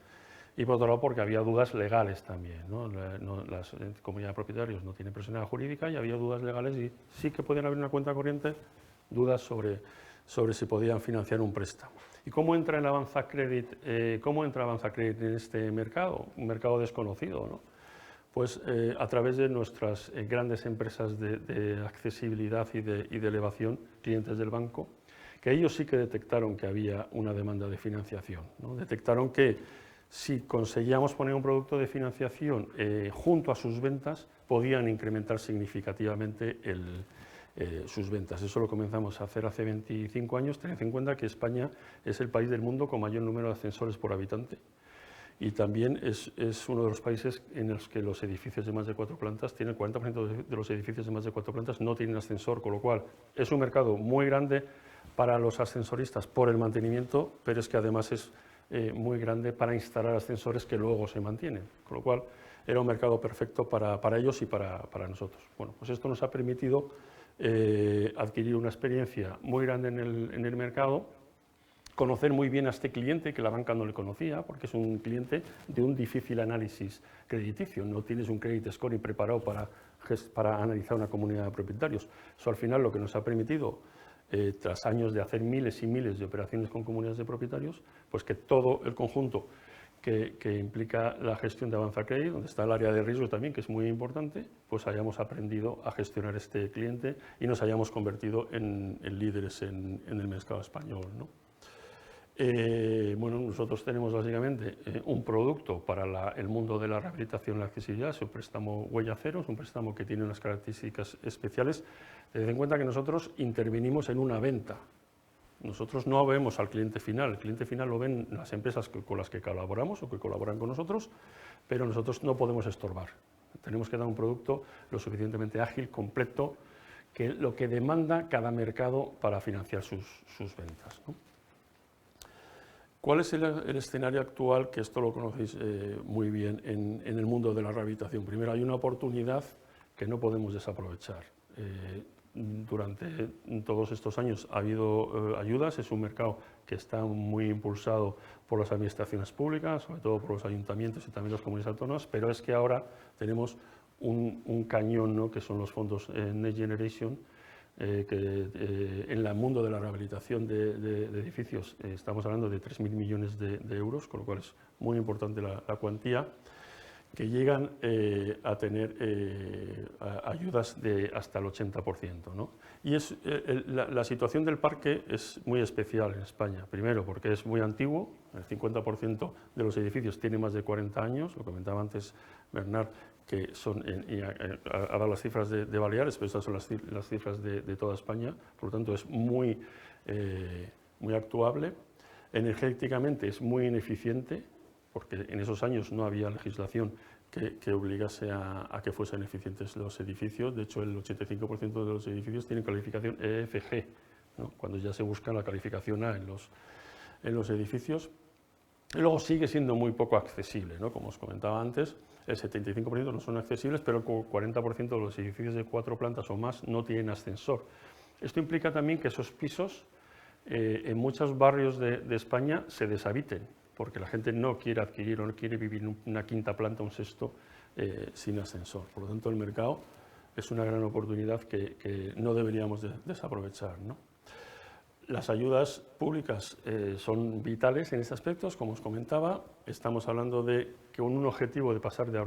Y por otro lado, porque había dudas legales también, ¿no? Las comunidades de propietarios no tienen personalidad jurídica y había dudas legales y sí que podían abrir una cuenta corriente, dudas sobre si podían financiar un préstamo. ¿Y cómo entra en Avanza Credit? ¿Cómo entra Avanza Credit en este mercado? Un mercado desconocido, ¿no? Pues a través de nuestras grandes empresas de accesibilidad y de elevación, clientes del banco, que ellos sí que detectaron que había una demanda de financiación, ¿no? Detectaron que si conseguíamos poner un producto de financiación junto a sus ventas, podían incrementar significativamente sus ventas. Eso lo comenzamos a hacer hace 25 años. Tened en cuenta que España es el país del mundo con mayor número de ascensores por habitante y también es uno de los países en los que los edificios de más de 4 plantas, tienen el 40% de los edificios de más de 4 plantas no tienen ascensor, con lo cual es un mercado muy grande para los ascensoristas por el mantenimiento, pero es que además es muy grande para instalar ascensores que luego se mantienen, con lo cual era un mercado perfecto para ellos y para nosotros. Bueno, pues esto nos ha permitido adquirir una experiencia muy grande en el mercado, conocer muy bien a este cliente que la banca no le conocía, porque es un cliente de un difícil análisis crediticio, no tienes un credit scoring preparado para analizar una comunidad de propietarios. Eso al final lo que nos ha permitido, tras años de hacer miles y miles de operaciones con comunidades de propietarios, pues que todo el conjunto que implica la gestión de Avanza Credit, donde está el área de riesgo también, que es muy importante, pues hayamos aprendido a gestionar este cliente y nos hayamos convertido en líderes en el mercado español, ¿no? Bueno, nosotros tenemos básicamente un producto para el mundo de la rehabilitación y la accesibilidad, es un préstamo huella cero, es un préstamo que tiene unas características especiales. Tened en cuenta que nosotros intervenimos en una venta. Nosotros no vemos al cliente final, el cliente final lo ven las empresas con las que colaboramos o que colaboran con nosotros, pero nosotros no podemos estorbar. Tenemos que dar un producto lo suficientemente ágil, completo, que lo que demanda cada mercado para financiar sus ventas, ¿no? ¿Cuál es el escenario actual? Que esto lo conocéis muy bien en el mundo de la rehabilitación. Primero, hay una oportunidad que no podemos desaprovechar. Durante todos estos años ha habido ayudas, es un mercado que está muy impulsado por las administraciones públicas, sobre todo por los ayuntamientos y también las comunidades autónomas, pero es que ahora tenemos un cañón, ¿no?, que son los fondos Next Generation, que en el mundo de la rehabilitación de edificios estamos hablando de 3.000 millones de euros, con lo cual es muy importante la cuantía, que llegan a tener ayudas de hasta el 80%, ¿no? Y la situación del parque es muy especial en España, primero porque es muy antiguo, el 50% de los edificios tiene más de 40 años, lo comentaba antes Bernard, que son, ha dado las cifras de Baleares, pero estas son las cifras de toda España, por lo tanto es muy actuable. Energéticamente es muy ineficiente, porque en esos años no había legislación que obligase a que fuesen eficientes los edificios. De hecho, el 85% de los edificios tienen calificación EFG, ¿no?, cuando ya se busca la calificación A en los edificios. Y luego sigue siendo muy poco accesible, ¿no? Como os comentaba antes, el 75% no son accesibles, pero el 40% de los edificios de 4 plantas o más no tienen ascensor. Esto implica también que esos pisos en muchos barrios de España se deshabiten, porque la gente no quiere adquirir o no quiere vivir en una quinta planta, un sexto, sin ascensor. Por lo tanto, el mercado es una gran oportunidad que no deberíamos desaprovechar, ¿no? Las ayudas públicas son vitales en este aspecto, como os comentaba. Estamos hablando de que un objetivo de pasar de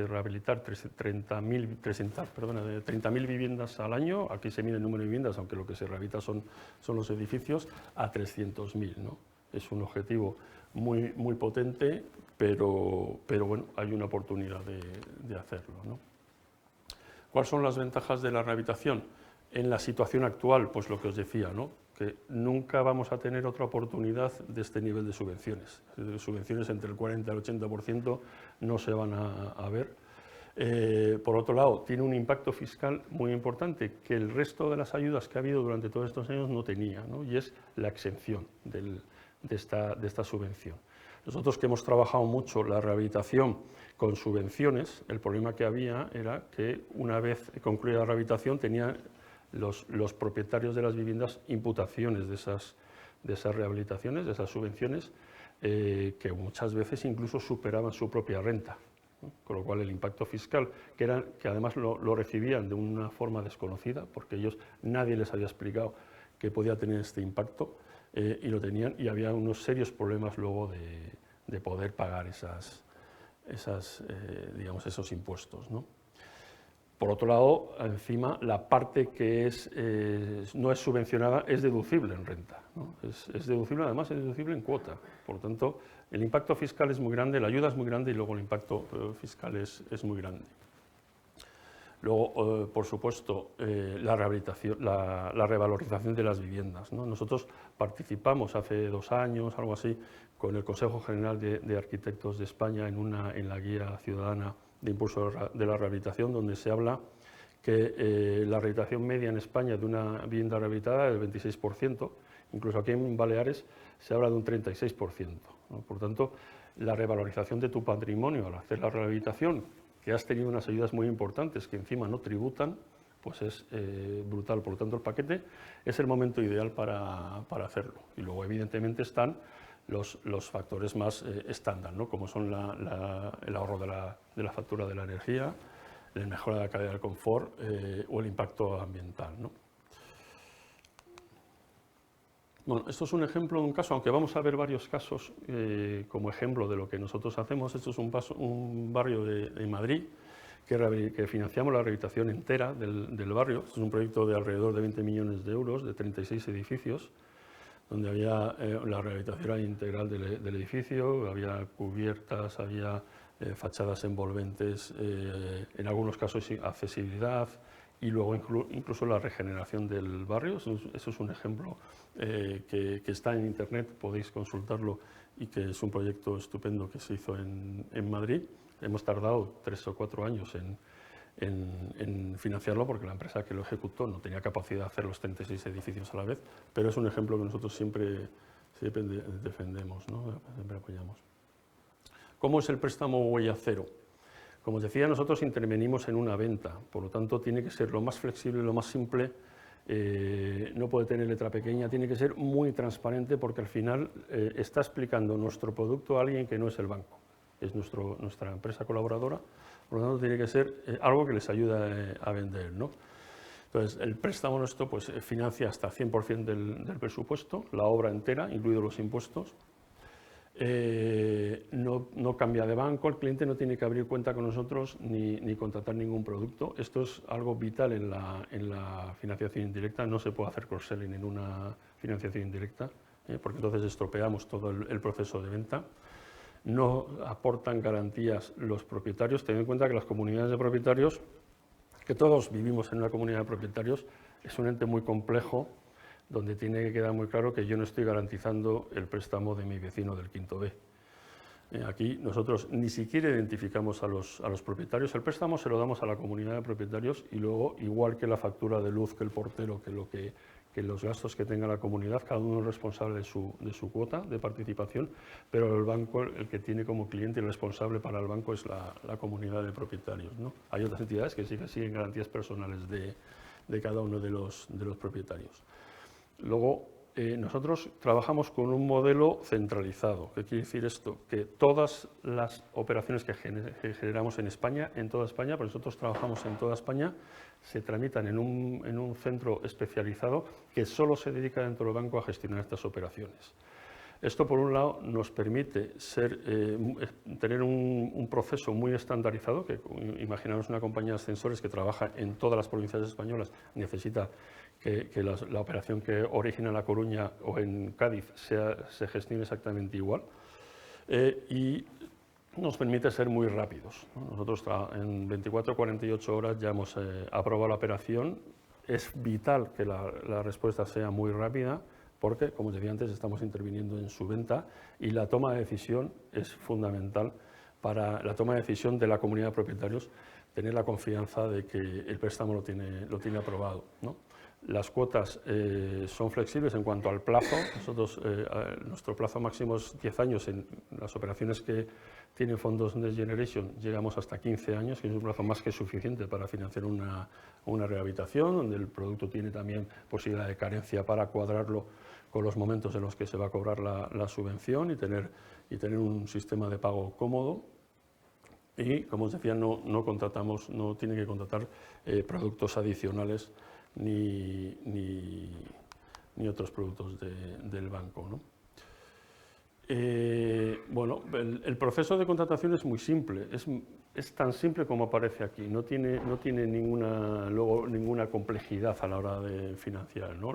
rehabilitar 30.000 viviendas al año, aquí se mide el número de viviendas, aunque lo que se rehabilita son los edificios, a 300.000, ¿no? Es un objetivo muy, muy potente, pero bueno, hay una oportunidad de hacerlo, ¿no? ¿Cuáles son las ventajas de la rehabilitación? En la situación actual, pues lo que os decía, ¿no?, que nunca vamos a tener otra oportunidad de este nivel de subvenciones. Subvenciones entre el 40 y el 80% no se van a ver. Por otro lado, tiene un impacto fiscal muy importante que el resto de las ayudas que ha habido durante todos estos años no tenía, ¿no?, y es la exención de esta subvención. Nosotros, que hemos trabajado mucho la rehabilitación con subvenciones, el problema que había era que una vez concluida la rehabilitación tenían los propietarios de las viviendas imputaciones de esas rehabilitaciones, de esas subvenciones, que muchas veces incluso superaban su propia renta, ¿no? Con lo cual el impacto fiscal, que además lo recibían de una forma desconocida, porque nadie les había explicado que podía tener este impacto, y lo tenían, y había unos serios problemas luego de poder pagar esos impuestos, ¿no? Por otro lado, encima, la parte que no es subvencionada es deducible en renta, ¿no? Es deducible, además es deducible en cuota. Por lo tanto, el impacto fiscal es muy grande, la ayuda es muy grande y luego el impacto fiscal es muy grande. Luego, por supuesto, la rehabilitación, la revalorización de las viviendas, ¿no? Nosotros participamos hace 2 años, algo así, con el Consejo General de Arquitectos de España en la Guía Ciudadana de Impulso de la Rehabilitación, donde se habla que la rehabilitación media en España de una vivienda rehabilitada es del 26%, incluso aquí en Baleares se habla de un 36%, ¿no? Por tanto, la revalorización de tu patrimonio al hacer la rehabilitación, que has tenido unas ayudas muy importantes que encima no tributan, pues es brutal. Por lo tanto, el paquete es el momento ideal para hacerlo. Y luego, evidentemente, están los factores más estándar, ¿no? Como son el ahorro de la factura de la energía, la mejora de la calidad del confort o el impacto ambiental, ¿no? Bueno, esto es un ejemplo de un caso, aunque vamos a ver varios casos como ejemplo de lo que nosotros hacemos. Esto es un barrio de Madrid que financiamos la rehabilitación entera del barrio. Esto es un proyecto de alrededor de 20 millones de euros, de 36 edificios, donde había la rehabilitación integral del edificio, había cubiertas, había fachadas envolventes, en algunos casos accesibilidad, y luego incluso la regeneración del barrio. Eso es un ejemplo que está en Internet, podéis consultarlo, y que es un proyecto estupendo que se hizo en Madrid. Hemos tardado 3 o 4 años en financiarlo porque la empresa que lo ejecutó no tenía capacidad de hacer los 36 edificios a la vez, pero es un ejemplo que nosotros siempre defendemos, ¿no? Siempre apoyamos. ¿Cómo es el préstamo huella cero? Como os decía, nosotros intervenimos en una venta, por lo tanto tiene que ser lo más flexible, lo más simple, no puede tener letra pequeña, tiene que ser muy transparente porque al final está explicando nuestro producto a alguien que no es el banco, es nuestra empresa colaboradora, por lo tanto tiene que ser algo que les ayude a vender, ¿no? Entonces, el préstamo nuestro pues, financia hasta 100% del presupuesto, la obra entera, incluidos los impuestos. No cambia de banco, el cliente no tiene que abrir cuenta con nosotros ni contratar ningún producto. Esto es algo vital en la financiación indirecta, no se puede hacer cross-selling en una financiación indirecta, porque entonces estropeamos todo el proceso de venta. No aportan garantías los propietarios, teniendo en cuenta que las comunidades de propietarios, que todos vivimos en una comunidad de propietarios, es un ente muy complejo, donde tiene que quedar muy claro que yo no estoy garantizando el préstamo de mi vecino del quinto B. Aquí nosotros ni siquiera identificamos a los propietarios, el préstamo se lo damos a la comunidad de propietarios y luego, igual que la factura de luz, que el portero, que los gastos que tenga la comunidad, cada uno es responsable de su cuota de participación, pero el banco, el que tiene como cliente y el responsable para el banco es la comunidad de propietarios, ¿no? Hay otras entidades que siguen garantías personales de cada uno de los propietarios. Luego, nosotros trabajamos con un modelo centralizado. ¿Qué quiere decir esto? Que todas las operaciones que generamos en España, en toda España, porque nosotros trabajamos en toda España, se tramitan en un centro especializado que solo se dedica dentro del banco a gestionar estas operaciones. Esto, por un lado, nos permite tener un proceso muy estandarizado, que imaginaros una compañía de ascensores que trabaja en todas las provincias españolas, necesita que la operación que origina en La Coruña o en Cádiz se gestione exactamente igual, y nos permite ser muy rápidos, ¿no? Nosotros en 24 o 48 horas ya hemos aprobado la operación. Es vital que la respuesta sea muy rápida, porque, como os decía antes, estamos interviniendo en su venta y la toma de decisión es fundamental para la toma de decisión de la comunidad de propietarios, tener la confianza de que el préstamo lo tiene aprobado, ¿no? Las cuotas son flexibles en cuanto al plazo. Nosotros, nuestro plazo máximo es 10 años. En las operaciones que tienen fondos Next Generation llegamos hasta 15 años, que es un plazo más que suficiente para financiar una rehabilitación, donde el producto tiene también posibilidad de carencia para cuadrarlo con los momentos en los que se va a cobrar la subvención y tener un sistema de pago cómodo. Y, como os decía, no tiene que contratar productos adicionales ni otros productos del banco, ¿no? Bueno, el proceso de contratación es muy simple, es tan simple como aparece aquí, no tiene ninguna complejidad a la hora de financiar, ¿no?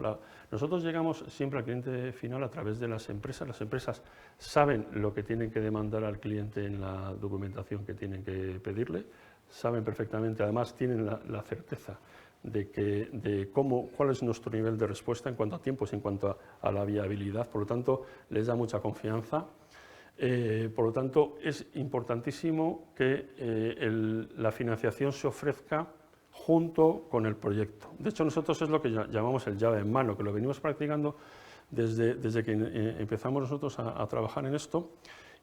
Nosotros llegamos siempre al cliente final a través de las empresas saben lo que tienen que demandar al cliente en la documentación que tienen que pedirle, saben perfectamente, además tienen la certeza de cuál es nuestro nivel de respuesta en cuanto a tiempos, en cuanto a la viabilidad, por lo tanto, les da mucha confianza. Por lo tanto, es importantísimo que la financiación se ofrezca junto con el proyecto. De hecho, nosotros es lo que llamamos el llave en mano, que lo venimos practicando desde que empezamos nosotros a trabajar en esto,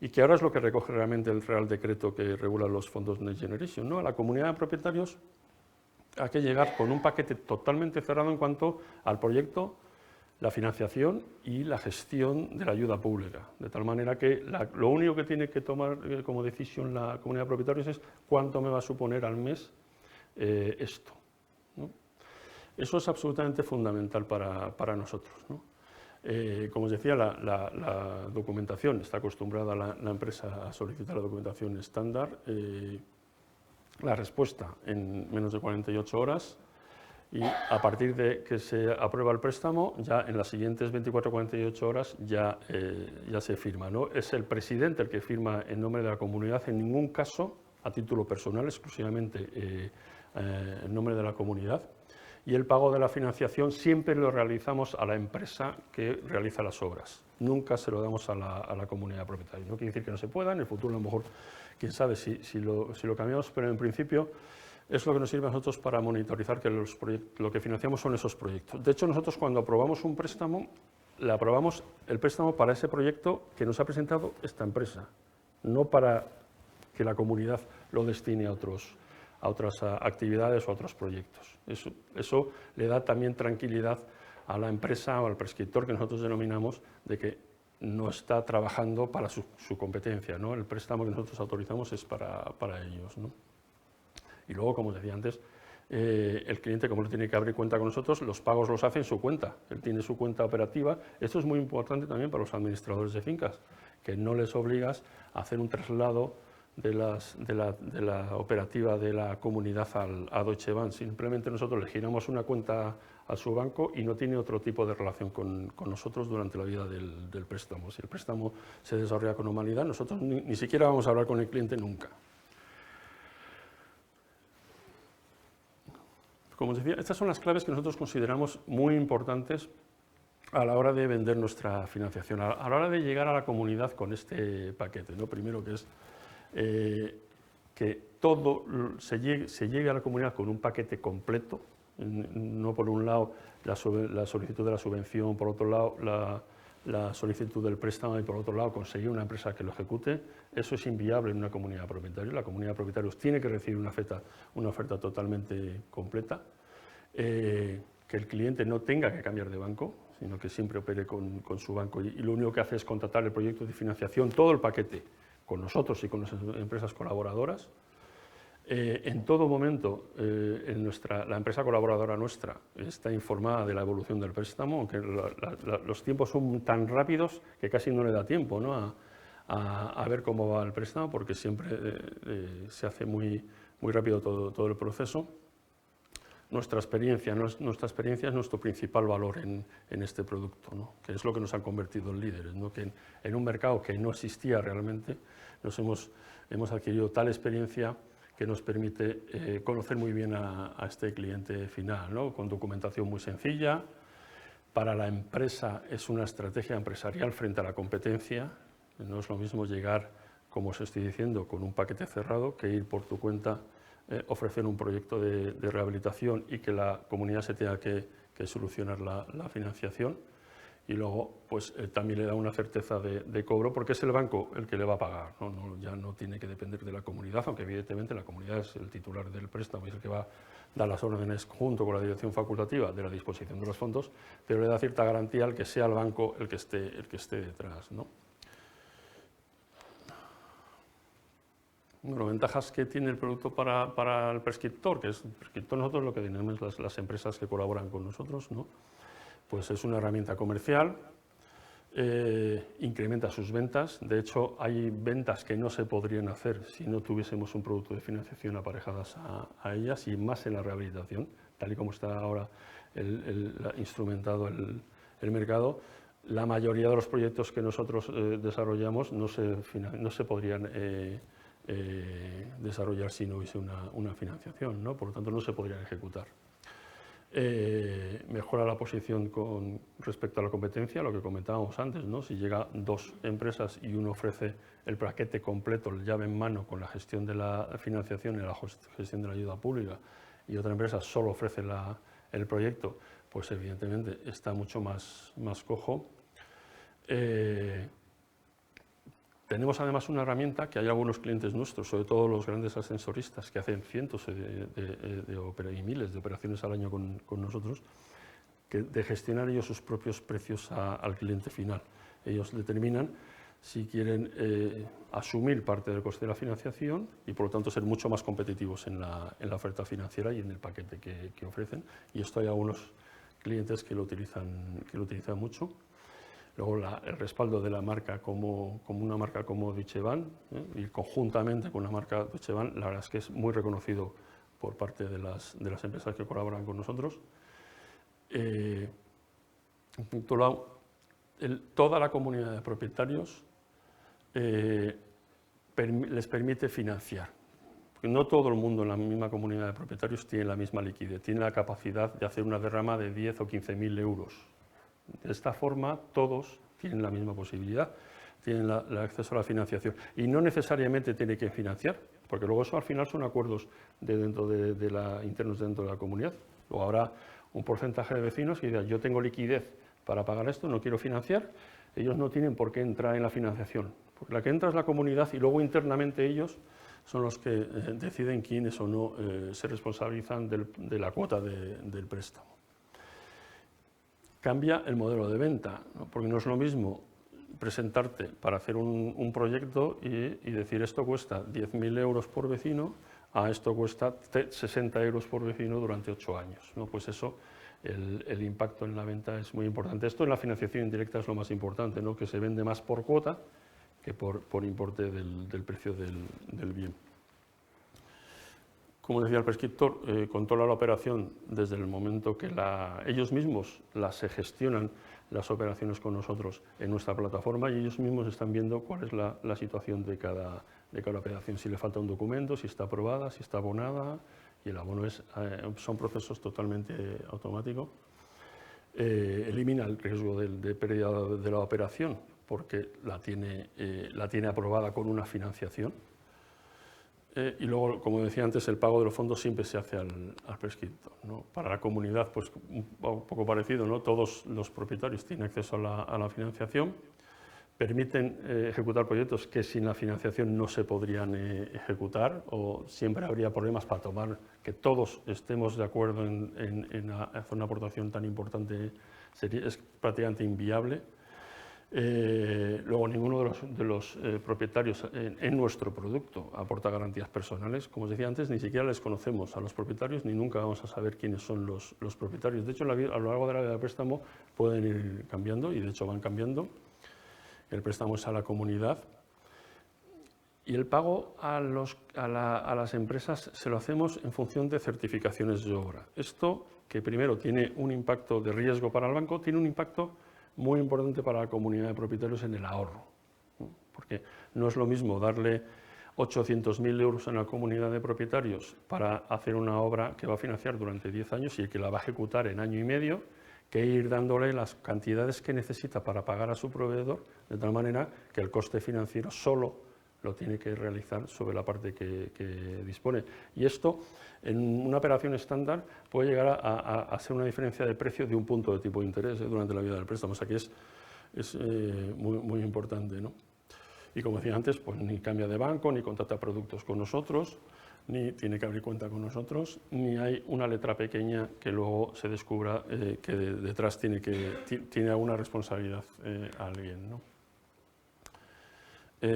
y que ahora es lo que recoge realmente el Real Decreto que regula los fondos Next Generation, ¿no? A la comunidad de propietarios hay que llegar con un paquete totalmente cerrado en cuanto al proyecto, la financiación y la gestión de la ayuda pública. De tal manera que lo único que tiene que tomar como decisión la comunidad de propietarios es cuánto me va a suponer al mes esto, ¿no? Eso es absolutamente fundamental para nosotros, ¿no? Como os decía, la documentación, está acostumbrada la empresa a solicitar la documentación estándar, la respuesta en menos de 48 horas, y a partir de que se aprueba el préstamo, ya en las siguientes 24-48 horas ya se firma, ¿no? Es el presidente el que firma en nombre de la comunidad, en ningún caso a título personal, exclusivamente en nombre de la comunidad. Y el pago de la financiación siempre lo realizamos a la empresa que realiza las obras. Nunca se lo damos a la comunidad propietaria. No quiere decir que no se pueda, en el futuro a lo mejor, quién sabe si lo cambiamos, pero en principio es lo que nos sirve a nosotros para monitorizar que lo que financiamos son esos proyectos. De hecho, nosotros cuando aprobamos un préstamo, le aprobamos el préstamo para ese proyecto que nos ha presentado esta empresa, no para que la comunidad lo destine a otras actividades o a otros proyectos. Eso le da también tranquilidad a la empresa o al prescriptor, que nosotros denominamos, de que no está trabajando para su competencia, ¿no? El préstamo que nosotros autorizamos es para ellos, ¿no? Y luego, como os decía antes, el cliente, como no tiene que abrir cuenta con nosotros, los pagos los hace en su cuenta. Él tiene su cuenta operativa. Esto es muy importante también para los administradores de fincas, que no les obligas a hacer un traslado de la operativa de la comunidad a Deutsche Bank. Simplemente nosotros le giramos una cuenta a su banco y no tiene otro tipo de relación con nosotros durante la vida del préstamo. Si el préstamo se desarrolla con normalidad, nosotros ni siquiera vamos a hablar con el cliente nunca. Como os decía, estas son las claves que nosotros consideramos muy importantes a la hora de vender nuestra financiación, a la hora de llegar a la comunidad con este paquete, ¿no? Primero, que es que todo se llegue a la comunidad con un paquete completo, no por un lado la solicitud de la subvención, por otro lado la solicitud del préstamo y por otro lado conseguir una empresa que lo ejecute. Eso es inviable en una comunidad de propietarios. La comunidad de propietarios tiene que recibir una oferta totalmente completa, que el cliente no tenga que cambiar de banco, sino que siempre opere con su banco y lo único que hace es contratar el proyecto de financiación, todo el paquete, con nosotros y con las empresas colaboradoras. En todo momento, la empresa colaboradora nuestra está informada de la evolución del préstamo, aunque los tiempos son tan rápidos que casi no le da tiempo, ¿no?, a ver cómo va el préstamo, porque siempre se hace muy rápido todo el proceso. Nuestra experiencia es nuestro principal valor en este producto, ¿no?, que es lo que nos ha convertido en líderes, ¿no?, que en un mercado que no existía realmente hemos adquirido tal experiencia que nos permite conocer muy bien a este cliente final, ¿no?, con documentación muy sencilla. Para la empresa es una estrategia empresarial frente a la competencia. No es lo mismo llegar, como os estoy diciendo, con un paquete cerrado que ir por tu cuenta, ofrecer un proyecto de rehabilitación y que la comunidad se tenga que solucionar la financiación. Y luego pues, también le da una certeza de cobro, porque es el banco el que le va a pagar, ¿no? Ya no tiene que depender de la comunidad, aunque evidentemente la comunidad es el titular del préstamo y es el que va a dar las órdenes junto con la dirección facultativa de la disposición de los fondos, pero le da cierta garantía al que sea el banco el que esté detrás, ¿no? Bueno, ventajas que tiene el producto para el prescriptor, que es el prescriptor, nosotros lo que tenemos las empresas que colaboran con nosotros, ¿no? Pues es una herramienta comercial, incrementa sus ventas. De hecho, hay ventas que no se podrían hacer si no tuviésemos un producto de financiación aparejadas a ellas, y más en la rehabilitación, tal y como está ahora instrumentado el mercado. La mayoría de los proyectos que nosotros desarrollamos no se podrían desarrollar si no hubiese una financiación, ¿no? Por lo tanto, no se podrían ejecutar. Mejora la posición con respecto a la competencia, lo que comentábamos antes, ¿no? Si llega dos empresas y uno ofrece el paquete completo, la llave en mano con la gestión de la financiación y la gestión de la ayuda pública, y otra empresa solo ofrece el proyecto, pues evidentemente está mucho más cojo. Tenemos además una herramienta que hay algunos clientes nuestros, sobre todo los grandes ascensoristas, que hacen cientos y miles de operaciones al año con nosotros, de gestionar ellos sus propios precios al cliente final. Ellos determinan si quieren asumir parte del coste de la financiación y, por lo tanto, ser mucho más competitivos en la oferta financiera y en el paquete que ofrecen. Y esto hay algunos clientes que lo utilizan mucho. Luego el respaldo de la marca como una marca como Deutsche Bahn, y conjuntamente con una marca Deutsche Bahn, la verdad es que es muy reconocido por parte de las empresas que colaboran con nosotros. En punto lado, toda la comunidad de propietarios les permite financiar. Porque no todo el mundo en la misma comunidad de propietarios tiene la misma liquidez, tiene la capacidad de hacer una derrama de 10 o 15.000 euros. De esta forma, todos tienen la misma posibilidad, tienen el acceso a la financiación. Y no necesariamente tiene que financiar, porque luego eso al final son acuerdos internos dentro de la comunidad. Luego habrá un porcentaje de vecinos que dirán, yo tengo liquidez para pagar esto, no quiero financiar. Ellos no tienen por qué entrar en la financiación, porque la que entra es la comunidad y luego internamente ellos son los que deciden quiénes o no se responsabilizan de la cuota del préstamo. Cambia el modelo de venta, ¿no? Porque no es lo mismo presentarte para hacer un proyecto y decir esto cuesta 10.000 euros por vecino, a esto cuesta 60 euros por vecino durante 8 años, ¿no? Pues eso, el impacto en la venta es muy importante. Esto en la financiación indirecta es lo más importante, ¿no? Que se vende más por cuota que por importe del precio del bien. Como decía el prescriptor, controla la operación desde el momento que ellos mismos se gestionan las operaciones con nosotros en nuestra plataforma y ellos mismos están viendo cuál es la situación de cada operación, si le falta un documento, si está aprobada, si está abonada, y el abono son procesos totalmente automáticos. Elimina el riesgo de pérdida de la operación porque la tiene aprobada con una financiación. Y luego, como decía antes, el pago de los fondos siempre se hace al prescriptor, ¿no? Para la comunidad, pues un poco parecido, ¿no? Todos los propietarios tienen acceso a la financiación, permiten ejecutar proyectos que sin la financiación no se podrían ejecutar, o siempre habría problemas para que todos estemos de acuerdo en hacer una aportación tan importante, es prácticamente inviable. Luego, ninguno de los propietarios en nuestro producto aporta garantías personales. Como os decía antes, ni siquiera les conocemos a los propietarios ni nunca vamos a saber quiénes son los propietarios. De hecho, a lo largo de la vida del préstamo pueden ir cambiando y de hecho van cambiando. El préstamo es a la comunidad. Y el pago a las empresas se lo hacemos en función de certificaciones de obra. Esto, que primero tiene un impacto de riesgo para el banco, tiene un impacto muy importante para la comunidad de propietarios en el ahorro, ¿no? Porque no es lo mismo darle 800.000 euros a una comunidad de propietarios para hacer una obra que va a financiar durante 10 años y que la va a ejecutar en año y medio, que ir dándole las cantidades que necesita para pagar a su proveedor, de tal manera que el coste financiero solo lo tiene que realizar sobre la parte que dispone. Y esto, en una operación estándar, puede llegar a ser una diferencia de precio de un punto de tipo de interés durante la vida del préstamo. O sea que es muy importante, ¿no? Y como decía antes, pues ni cambia de banco, ni contrata productos con nosotros, ni tiene que abrir cuenta con nosotros, ni hay una letra pequeña que luego se descubra que detrás tiene alguna responsabilidad alguien, ¿no?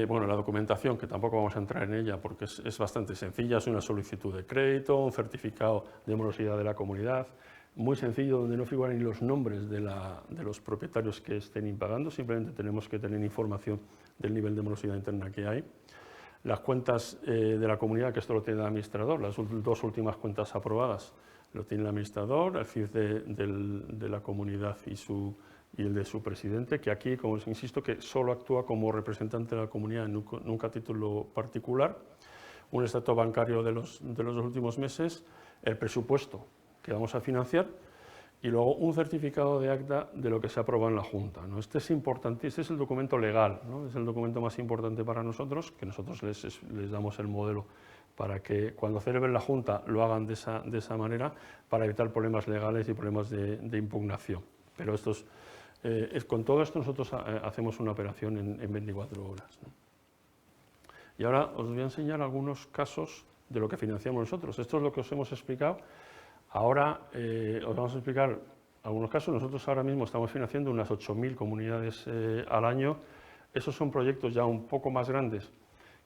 Bueno, la documentación, que tampoco vamos a entrar en ella porque es bastante sencilla, es una solicitud de crédito, un certificado de morosidad de la comunidad, muy sencillo, donde no figuran ni los nombres de los propietarios que estén impagando, simplemente tenemos que tener información del nivel de morosidad interna que hay. Las cuentas de la comunidad, que esto lo tiene el administrador, las dos últimas cuentas aprobadas lo tiene el administrador, el CIF de la comunidad y su y el de su presidente, que aquí, como os insisto, que solo actúa como representante de la comunidad, nunca a título particular, un extracto bancario de los últimos meses, el presupuesto que vamos a financiar y luego un certificado de acta de lo que se ha aprobado en la Junta, ¿no? Este es importante, este es el documento legal, ¿no? Es el documento más importante para nosotros, que nosotros les damos el modelo para que cuando celebren la Junta lo hagan de esa manera para evitar problemas legales y problemas de impugnación. Pero con todo esto nosotros hacemos una operación en 24 horas, ¿no? Y ahora os voy a enseñar algunos casos de lo que financiamos nosotros. Esto es lo que os hemos explicado. Ahora os vamos a explicar algunos casos. Nosotros ahora mismo estamos financiando unas 8.000 comunidades al año. Esos son proyectos ya un poco más grandes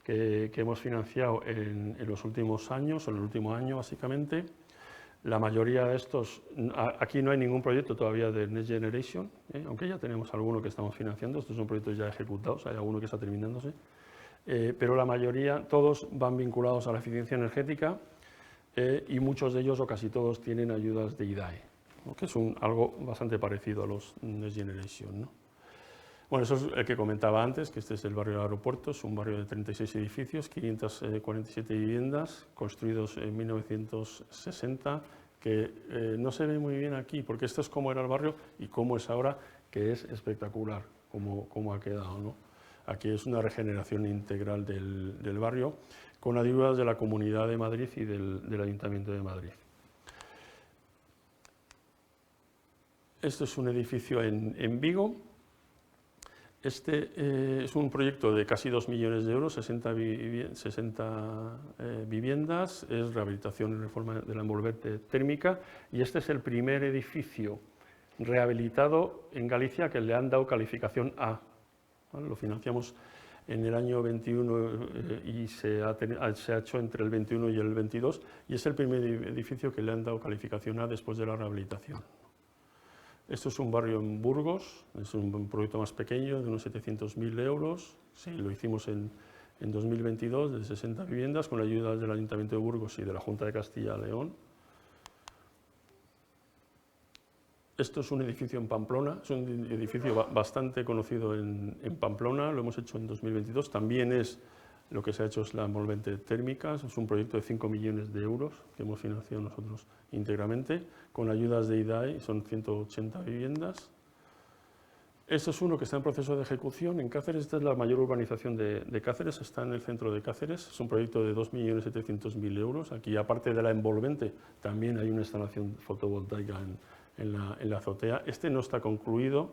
que hemos financiado en los últimos años, o en el último año básicamente. La mayoría de estos, aquí no hay ningún proyecto todavía de Next Generation, aunque ya tenemos alguno que estamos financiando. Estos son proyectos ya ejecutados, hay alguno que está terminándose. Pero la mayoría, todos van vinculados a la eficiencia energética y muchos de ellos, o casi todos, tienen ayudas de IDAE, ¿no? Que es algo bastante parecido a los Next Generation, ¿no? Bueno, eso es el que comentaba antes, que este es el barrio del aeropuerto, es un barrio de 36 edificios, 547 viviendas, construidos en 1960, que no se ve muy bien aquí, porque esto es cómo era el barrio y cómo es ahora, que es espectacular, cómo ha quedado, ¿no? Aquí es una regeneración integral del barrio, con ayudas de la Comunidad de Madrid y del Ayuntamiento de Madrid. Esto es un edificio en Vigo. Este es un proyecto de casi 2 millones de euros, 60 viviendas, es rehabilitación y reforma de la envolvente térmica, y este es el primer edificio rehabilitado en Galicia que le han dado calificación A. ¿Vale? Lo financiamos en el año 21 y se ha hecho entre el 21 y el 22, y es el primer edificio que le han dado calificación A después de la rehabilitación. Esto es un barrio en Burgos, es un proyecto más pequeño, de unos 700.000 euros. Sí, lo hicimos en 2022, de 60 viviendas, con la ayuda del Ayuntamiento de Burgos y de la Junta de Castilla y León. Esto es un edificio en Pamplona, es un edificio bastante conocido en Pamplona, lo hemos hecho en 2022. También lo que se ha hecho es la envolvente térmica, es un proyecto de 5 millones de euros que hemos financiado nosotros íntegramente, con ayudas de IDAE, son 180 viviendas. Este es uno que está en proceso de ejecución en Cáceres. Esta es la mayor urbanización de Cáceres, está en el centro de Cáceres. Es un proyecto de 2.700.000 euros. Aquí, aparte de la envolvente, también hay una instalación fotovoltaica en la azotea. Este no está concluido.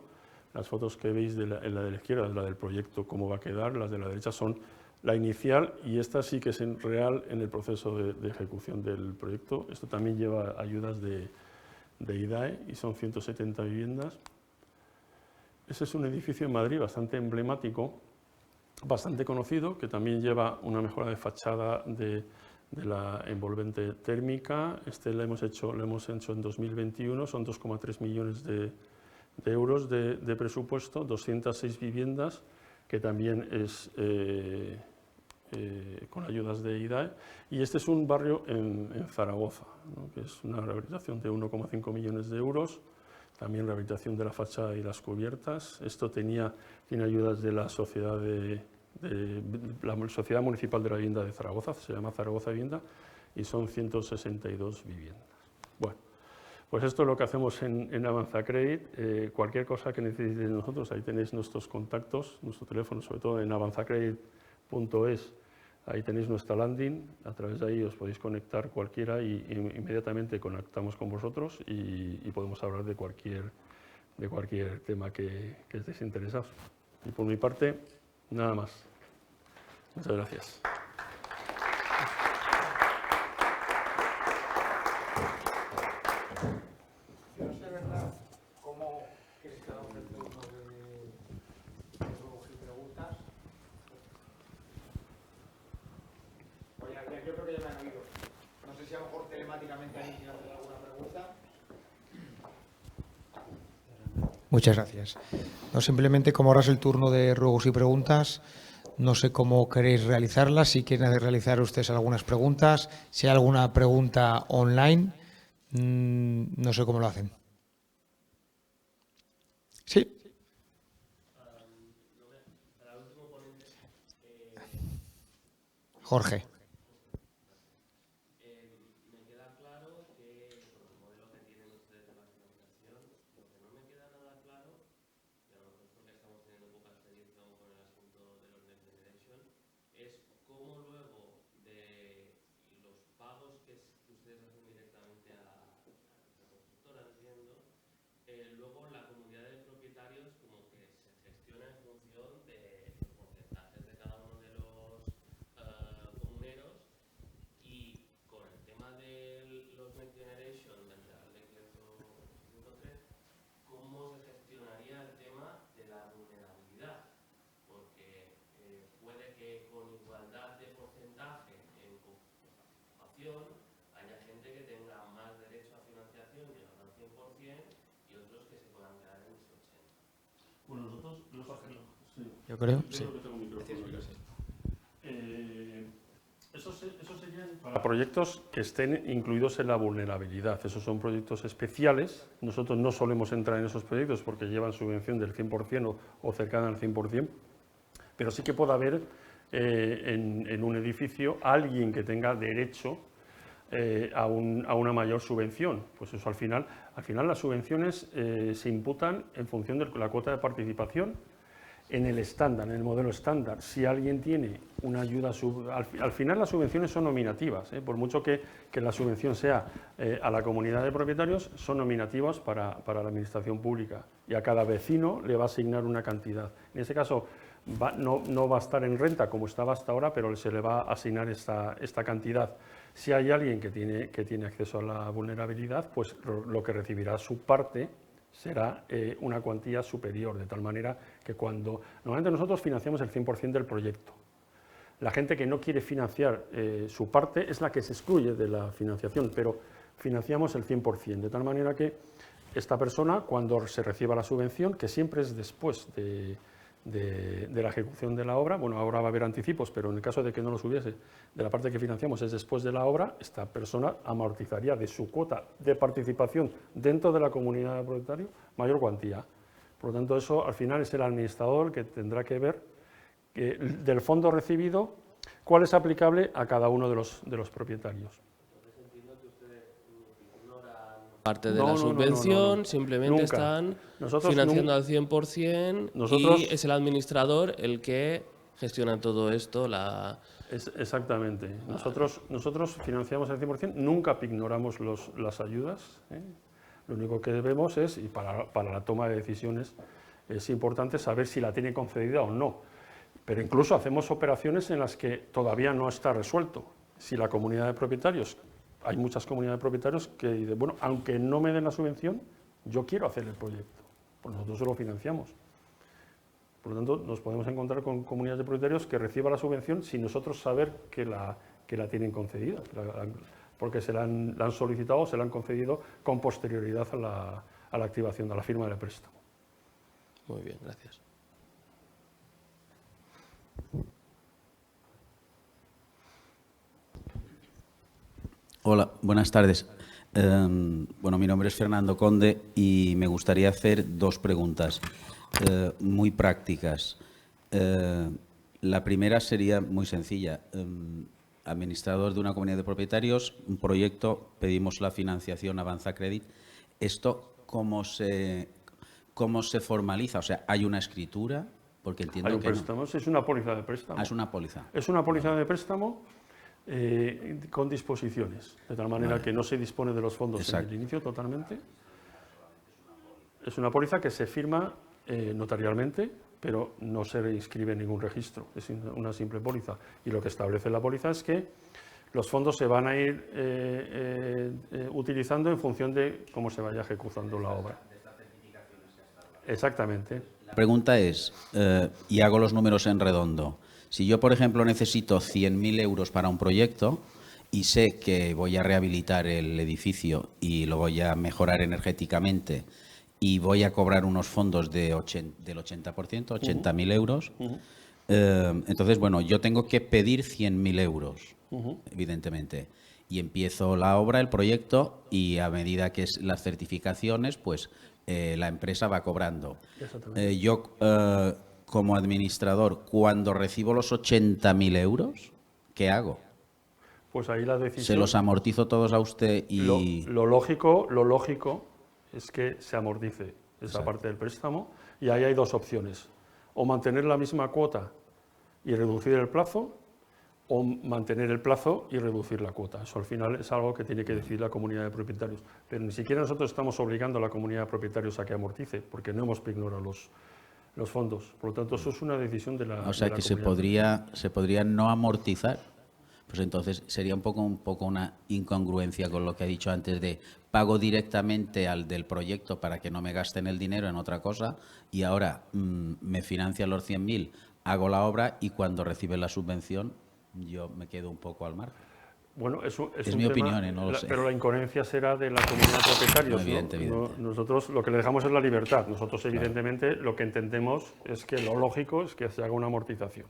Las fotos que veis en la de la izquierda es la del proyecto, cómo va a quedar. Las de la derecha son la inicial, y esta sí que es real en el proceso de ejecución del proyecto. Esto también lleva ayudas de IDAE y son 170 viviendas. Ese es un edificio en Madrid bastante emblemático, bastante conocido, que también lleva una mejora de fachada de la envolvente térmica. Este lo hemos hecho en 2021, son 2,3 millones de euros de presupuesto, 206 viviendas, que también es con ayudas de IDAE. Y este es un barrio en Zaragoza, ¿no? Que es una rehabilitación de 1,5 millones de euros. También rehabilitación de la fachada y las cubiertas. Esto tiene ayudas de la Sociedad la Sociedad Municipal de la Vivienda de Zaragoza, se llama Zaragoza Vivienda, y son 162 viviendas. Bueno, pues esto es lo que hacemos en Avanzacredit. Cualquier cosa que necesitéis de nosotros, ahí tenéis nuestros contactos, nuestro teléfono, sobre todo en avanzacredit.es. Ahí tenéis nuestra landing, a través de ahí os podéis conectar cualquiera y inmediatamente conectamos con vosotros y podemos hablar de cualquier tema que estéis interesados. Y por mi parte, nada más. Muchas gracias. Yo no sé, ¿verdad?, cómo queréis que hagamos el turno de juegos y preguntas. Yo creo que ya me han oído. No sé si a lo mejor telemáticamente alguien quiere hacer alguna pregunta. Muchas gracias. No, simplemente, como ahora es el turno de ruegos y preguntas, no sé cómo queréis realizarlas. Si quieren realizar ustedes algunas preguntas, si hay alguna pregunta online, no sé cómo lo hacen. Sí. Jorge. Me queda claro que con el modelo que tienen ustedes de la financiación, lo que no me queda nada claro, y a lo mejor porque estamos teniendo poca experiencia con el asunto de los Next Generation, es cómo luego de los pagos que ustedes hacen directamente a la constructora, entiendo, luego la comunidad de propietarios como que se gestiona en función de los porcentajes de cada uno de los comuneros. Y con el tema de los Next Generation, del Real Decreto 103, ¿cómo se gestionaría el tema de la vulnerabilidad? Porque puede que con igualdad de porcentaje en ocupación haya gente que tenga más derecho a financiación y al 100% y otros que se puedan quedar en ese 80%. Bueno, nosotros los hacemos. Sí. Yo creo, Yo sí. creo que tengo un micrófono. Eso serían para proyectos que estén incluidos en la vulnerabilidad. Esos son proyectos especiales. Nosotros no solemos entrar en esos proyectos porque llevan subvención del 100% o cercana al 100%, pero sí que puede haber en un edificio alguien que tenga derecho a una mayor subvención. Pues eso al final las subvenciones se imputan en función de la cuota de participación en el estándar, en el modelo estándar. Si alguien tiene una ayuda, al final las subvenciones son nominativas, por mucho que la subvención sea a la comunidad de propietarios, son nominativas para la administración pública y a cada vecino le va a asignar una cantidad. En ese caso no va a estar en renta como estaba hasta ahora, pero se le va a asignar esta cantidad. Si hay alguien que tiene acceso a la vulnerabilidad, pues lo que recibirá su parte será una cuantía superior, de tal manera que normalmente nosotros financiamos el 100% del proyecto. La gente que no quiere financiar su parte es la que se excluye de la financiación, pero financiamos el 100%, de tal manera que esta persona, cuando se reciba la subvención, que siempre es después de la ejecución de la obra, bueno, ahora va a haber anticipos, pero en el caso de que no los hubiese, de la parte que financiamos es después de la obra, esta persona amortizaría de su cuota de participación dentro de la comunidad de propietarios mayor cuantía. Por lo tanto, eso al final es el administrador que tendrá que ver del fondo recibido cuál es aplicable a cada uno de los propietarios. Parte de la subvención, no. simplemente Nunca. Están Nosotros financiando al 100% y es el administrador el que gestiona todo esto. Exactamente. Nosotros financiamos el 100%, nunca ignoramos las ayudas. Lo único que vemos es, y para la toma de decisiones es importante saber si la tiene concedida o no. Pero incluso hacemos operaciones en las que todavía no está resuelto. Si la comunidad de propietarios, hay muchas comunidades de propietarios que dicen, bueno, aunque no me den la subvención, yo quiero hacer el proyecto, pues nosotros se lo financiamos. Por lo tanto, nos podemos encontrar con comunidades de propietarios que reciban la subvención sin nosotros saber que la tienen concedida, porque se la han solicitado o se la han concedido con posterioridad a la activación, a la firma del préstamo. Muy bien, gracias. Hola, buenas tardes. Bueno, mi nombre es Fernando Conde y me gustaría hacer dos preguntas muy prácticas. La primera sería muy sencilla. Administrador de una comunidad de propietarios, un proyecto, pedimos la financiación Avanza Credit. ¿Esto cómo se formaliza? O sea, ¿hay una escritura? Porque entiendo Hay un que préstamo, es una póliza de préstamo. es una póliza. Es una póliza de préstamo con disposiciones, de tal manera que no se dispone de los fondos en el inicio totalmente. Es una póliza que se firma notarialmente, pero no se inscribe en ningún registro, es una simple póliza. Y lo que establece la póliza es que los fondos se van a ir utilizando en función de cómo se vaya ejecutando la obra. Exactamente. La pregunta es, y hago los números en redondo, si yo, por ejemplo, necesito 100.000 euros para un proyecto y sé que voy a rehabilitar el edificio y lo voy a mejorar energéticamente y voy a cobrar unos fondos del 80%, 80.000 euros, entonces, bueno, yo tengo que pedir 100.000 euros, evidentemente, y empiezo la obra, el proyecto, y a medida que las certificaciones, pues la empresa va cobrando. Exactamente. Yo, como administrador, cuando recibo los 80.000 euros, ¿qué hago? Pues ahí la ¿Se decisión... los amortizo todos a usted y...? Lo lógico es que se amortice esa Exacto. parte del préstamo, y ahí hay dos opciones: o mantener la misma cuota y reducir el plazo, o mantener el plazo y reducir la cuota. Eso al final es algo que tiene que decidir la comunidad de propietarios. Pero ni siquiera nosotros estamos obligando a la comunidad de propietarios a que amortice, porque no hemos ignorado los fondos. Por lo tanto, eso es una decisión de la O sea, de la que se podría no amortizar. Pues entonces sería un poco una incongruencia con lo que he dicho antes de pago directamente al del proyecto para que no me gasten el dinero en otra cosa, y ahora me financian los 100.000, hago la obra y cuando recibe la subvención yo me quedo un poco al margen. Bueno, es Es un mi tema, opinión, no lo sé. pero la incoherencia será de la comunidad de propietarios. No, evidente, ¿no? evidente. Nosotros lo que le dejamos es la libertad. Nosotros, evidentemente, lo que entendemos es que lo lógico es que se haga una amortización.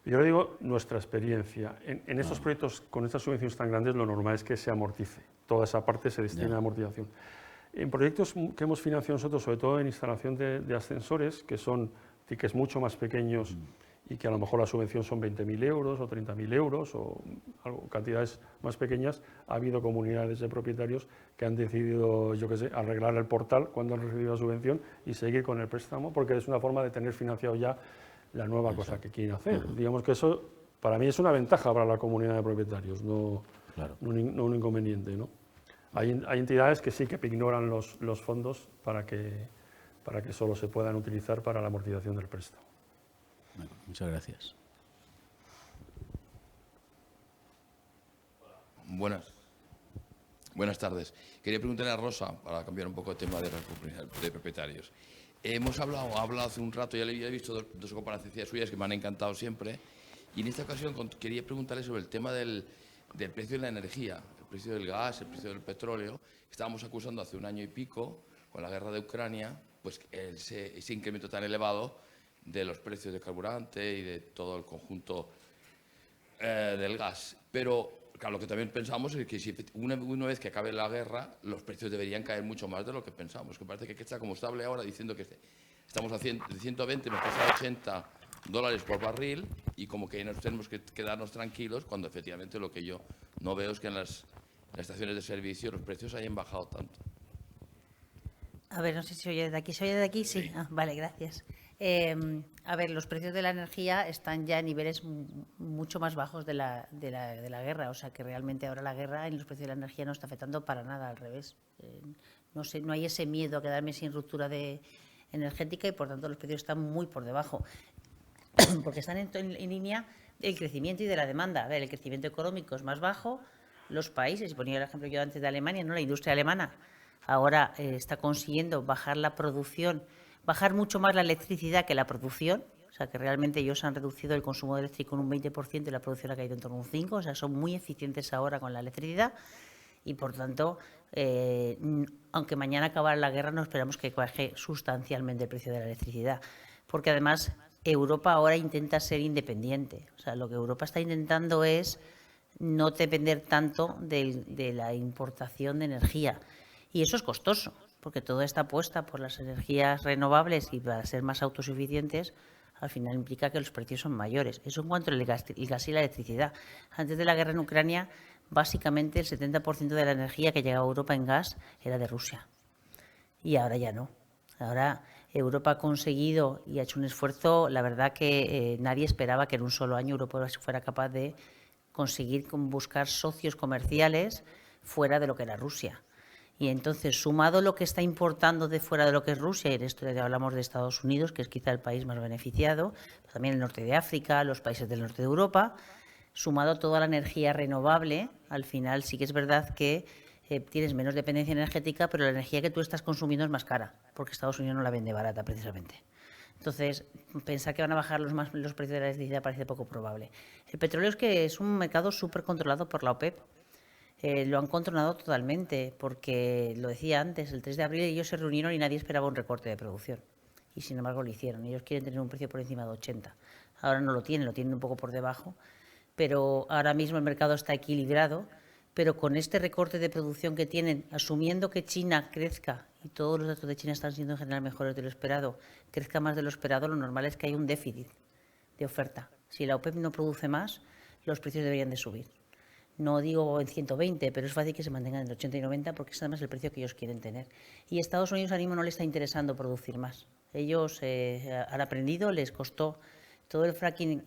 Yo le digo nuestra experiencia. En estos proyectos con estas subvenciones tan grandes, lo normal es que se amortice. Toda esa parte se destina a amortización. En proyectos que hemos financiado nosotros, sobre todo en instalación de ascensores, que son tickets mucho más pequeños y que a lo mejor la subvención son 20.000 euros o 30.000 euros o cantidades más pequeñas, ha habido comunidades de propietarios que han decidido, yo qué sé, arreglar el portal cuando han recibido la subvención y seguir con el préstamo, porque es una forma de tener financiado ya la nueva cosa que quieren hacer. Digamos que eso para mí es una ventaja para la comunidad de propietarios, no un inconveniente, ¿no? Hay entidades que sí que ignoran los fondos para que solo se puedan utilizar para la amortización del préstamo. Bueno, muchas gracias. Buenas tardes. Quería preguntarle a Rosa, para cambiar un poco el tema de propietarios. Ha hablado hace un rato, ya he visto dos comparecencias suyas que me han encantado siempre, y en esta ocasión quería preguntarle sobre el tema del precio de la energía, el precio del gas, el precio del petróleo. Estábamos acusando hace un año y pico, con la guerra de Ucrania, pues ese incremento tan elevado de los precios de carburante y de todo el conjunto del gas. Pero claro, lo que también pensamos es que si una vez que acabe la guerra, los precios deberían caer mucho más de lo que pensamos. Que parece que está como estable ahora, diciendo que estamos haciendo de 120, me pasa a $80 por barril, y como que nos tenemos que quedarnos tranquilos, cuando efectivamente lo que yo no veo es que en las estaciones de servicio los precios hayan bajado tanto. A ver, no sé si se oye de aquí. ¿Se oye de aquí? Sí. Ah, vale, gracias. A ver, los precios de la energía están ya a niveles mucho más bajos de la guerra. O sea, que realmente ahora la guerra en los precios de la energía no está afectando para nada, al revés. No hay ese miedo a quedarme sin ruptura energética, y por tanto los precios están muy por debajo. Porque están en línea del crecimiento y de la demanda. A ver, el crecimiento económico es más bajo. Los países, y ponía el ejemplo yo antes de Alemania, ¿no? La industria alemana ahora está consiguiendo bajar la producción, bajar mucho más la electricidad que la producción. O sea, que realmente ellos han reducido el consumo eléctrico en un 20% y la producción ha caído en torno a un 5%. O sea, son muy eficientes ahora con la electricidad, y por tanto, aunque mañana acabara la guerra, no esperamos que baje sustancialmente el precio de la electricidad. Porque además Europa ahora intenta ser independiente. O sea, lo que Europa está intentando es no depender tanto de la importación de energía. Y eso es costoso, porque toda esta apuesta por las energías renovables y para ser más autosuficientes, al final implica que los precios son mayores. Eso en cuanto al gas y la electricidad. Antes de la guerra en Ucrania, básicamente el 70% de la energía que llegaba a Europa en gas era de Rusia. Y ahora ya no. Ahora Europa ha conseguido y ha hecho un esfuerzo, la verdad que nadie esperaba que en un solo año Europa fuera capaz de conseguir buscar socios comerciales fuera de lo que era Rusia. Y entonces, sumado lo que está importando de fuera de lo que es Rusia, y en esto ya hablamos de Estados Unidos, que es quizá el país más beneficiado, pero también el norte de África, los países del norte de Europa, sumado toda la energía renovable, al final sí que es verdad que tienes menos dependencia energética, pero la energía que tú estás consumiendo es más cara, porque Estados Unidos no la vende barata precisamente. Entonces, pensar que van a bajar los precios de la electricidad parece poco probable. El petróleo es un mercado súper controlado por la OPEP. Lo han controlado totalmente, porque, lo decía antes, el 3 de abril ellos se reunieron y nadie esperaba un recorte de producción. Y sin embargo lo hicieron. Ellos quieren tener un precio por encima de 80. Ahora no lo tienen un poco por debajo. Pero ahora mismo el mercado está equilibrado. Pero con este recorte de producción que tienen, asumiendo que China crezca y todos los datos de China están siendo en general mejores de lo esperado, crezca más de lo esperado, lo normal es que haya un déficit de oferta. Si la OPEP no produce más, los precios deberían de subir. No digo en 120, pero es fácil que se mantengan en 80 y 90 porque es además el precio que ellos quieren tener. Y a Estados Unidos ahora mismo no le está interesando producir más. Ellos han aprendido, les costó todo el fracking,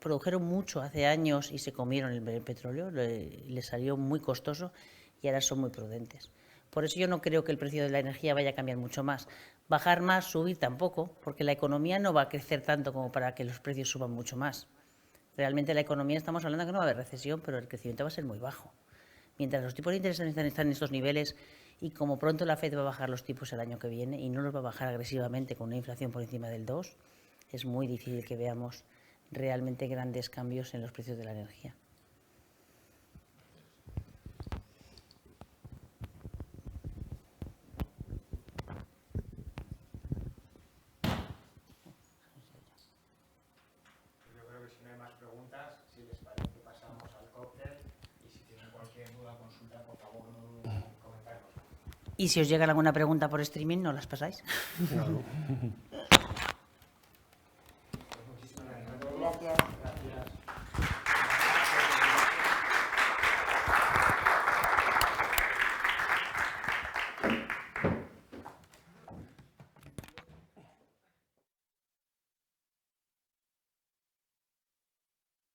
produjeron mucho hace años y se comieron el petróleo, les salió muy costoso y ahora son muy prudentes. Por eso yo no creo que el precio de la energía vaya a cambiar mucho más. Bajar más, subir tampoco, porque la economía no va a crecer tanto como para que los precios suban mucho más. Realmente la economía, estamos hablando de que no va a haber recesión, pero el crecimiento va a ser muy bajo. Mientras los tipos de interés están en estos niveles y como pronto la FED va a bajar los tipos el año que viene y no los va a bajar agresivamente con una inflación por encima del 2, es muy difícil que veamos realmente grandes cambios en los precios de la energía. Y si os llega alguna pregunta por streaming, ¿no las pasáis? Claro.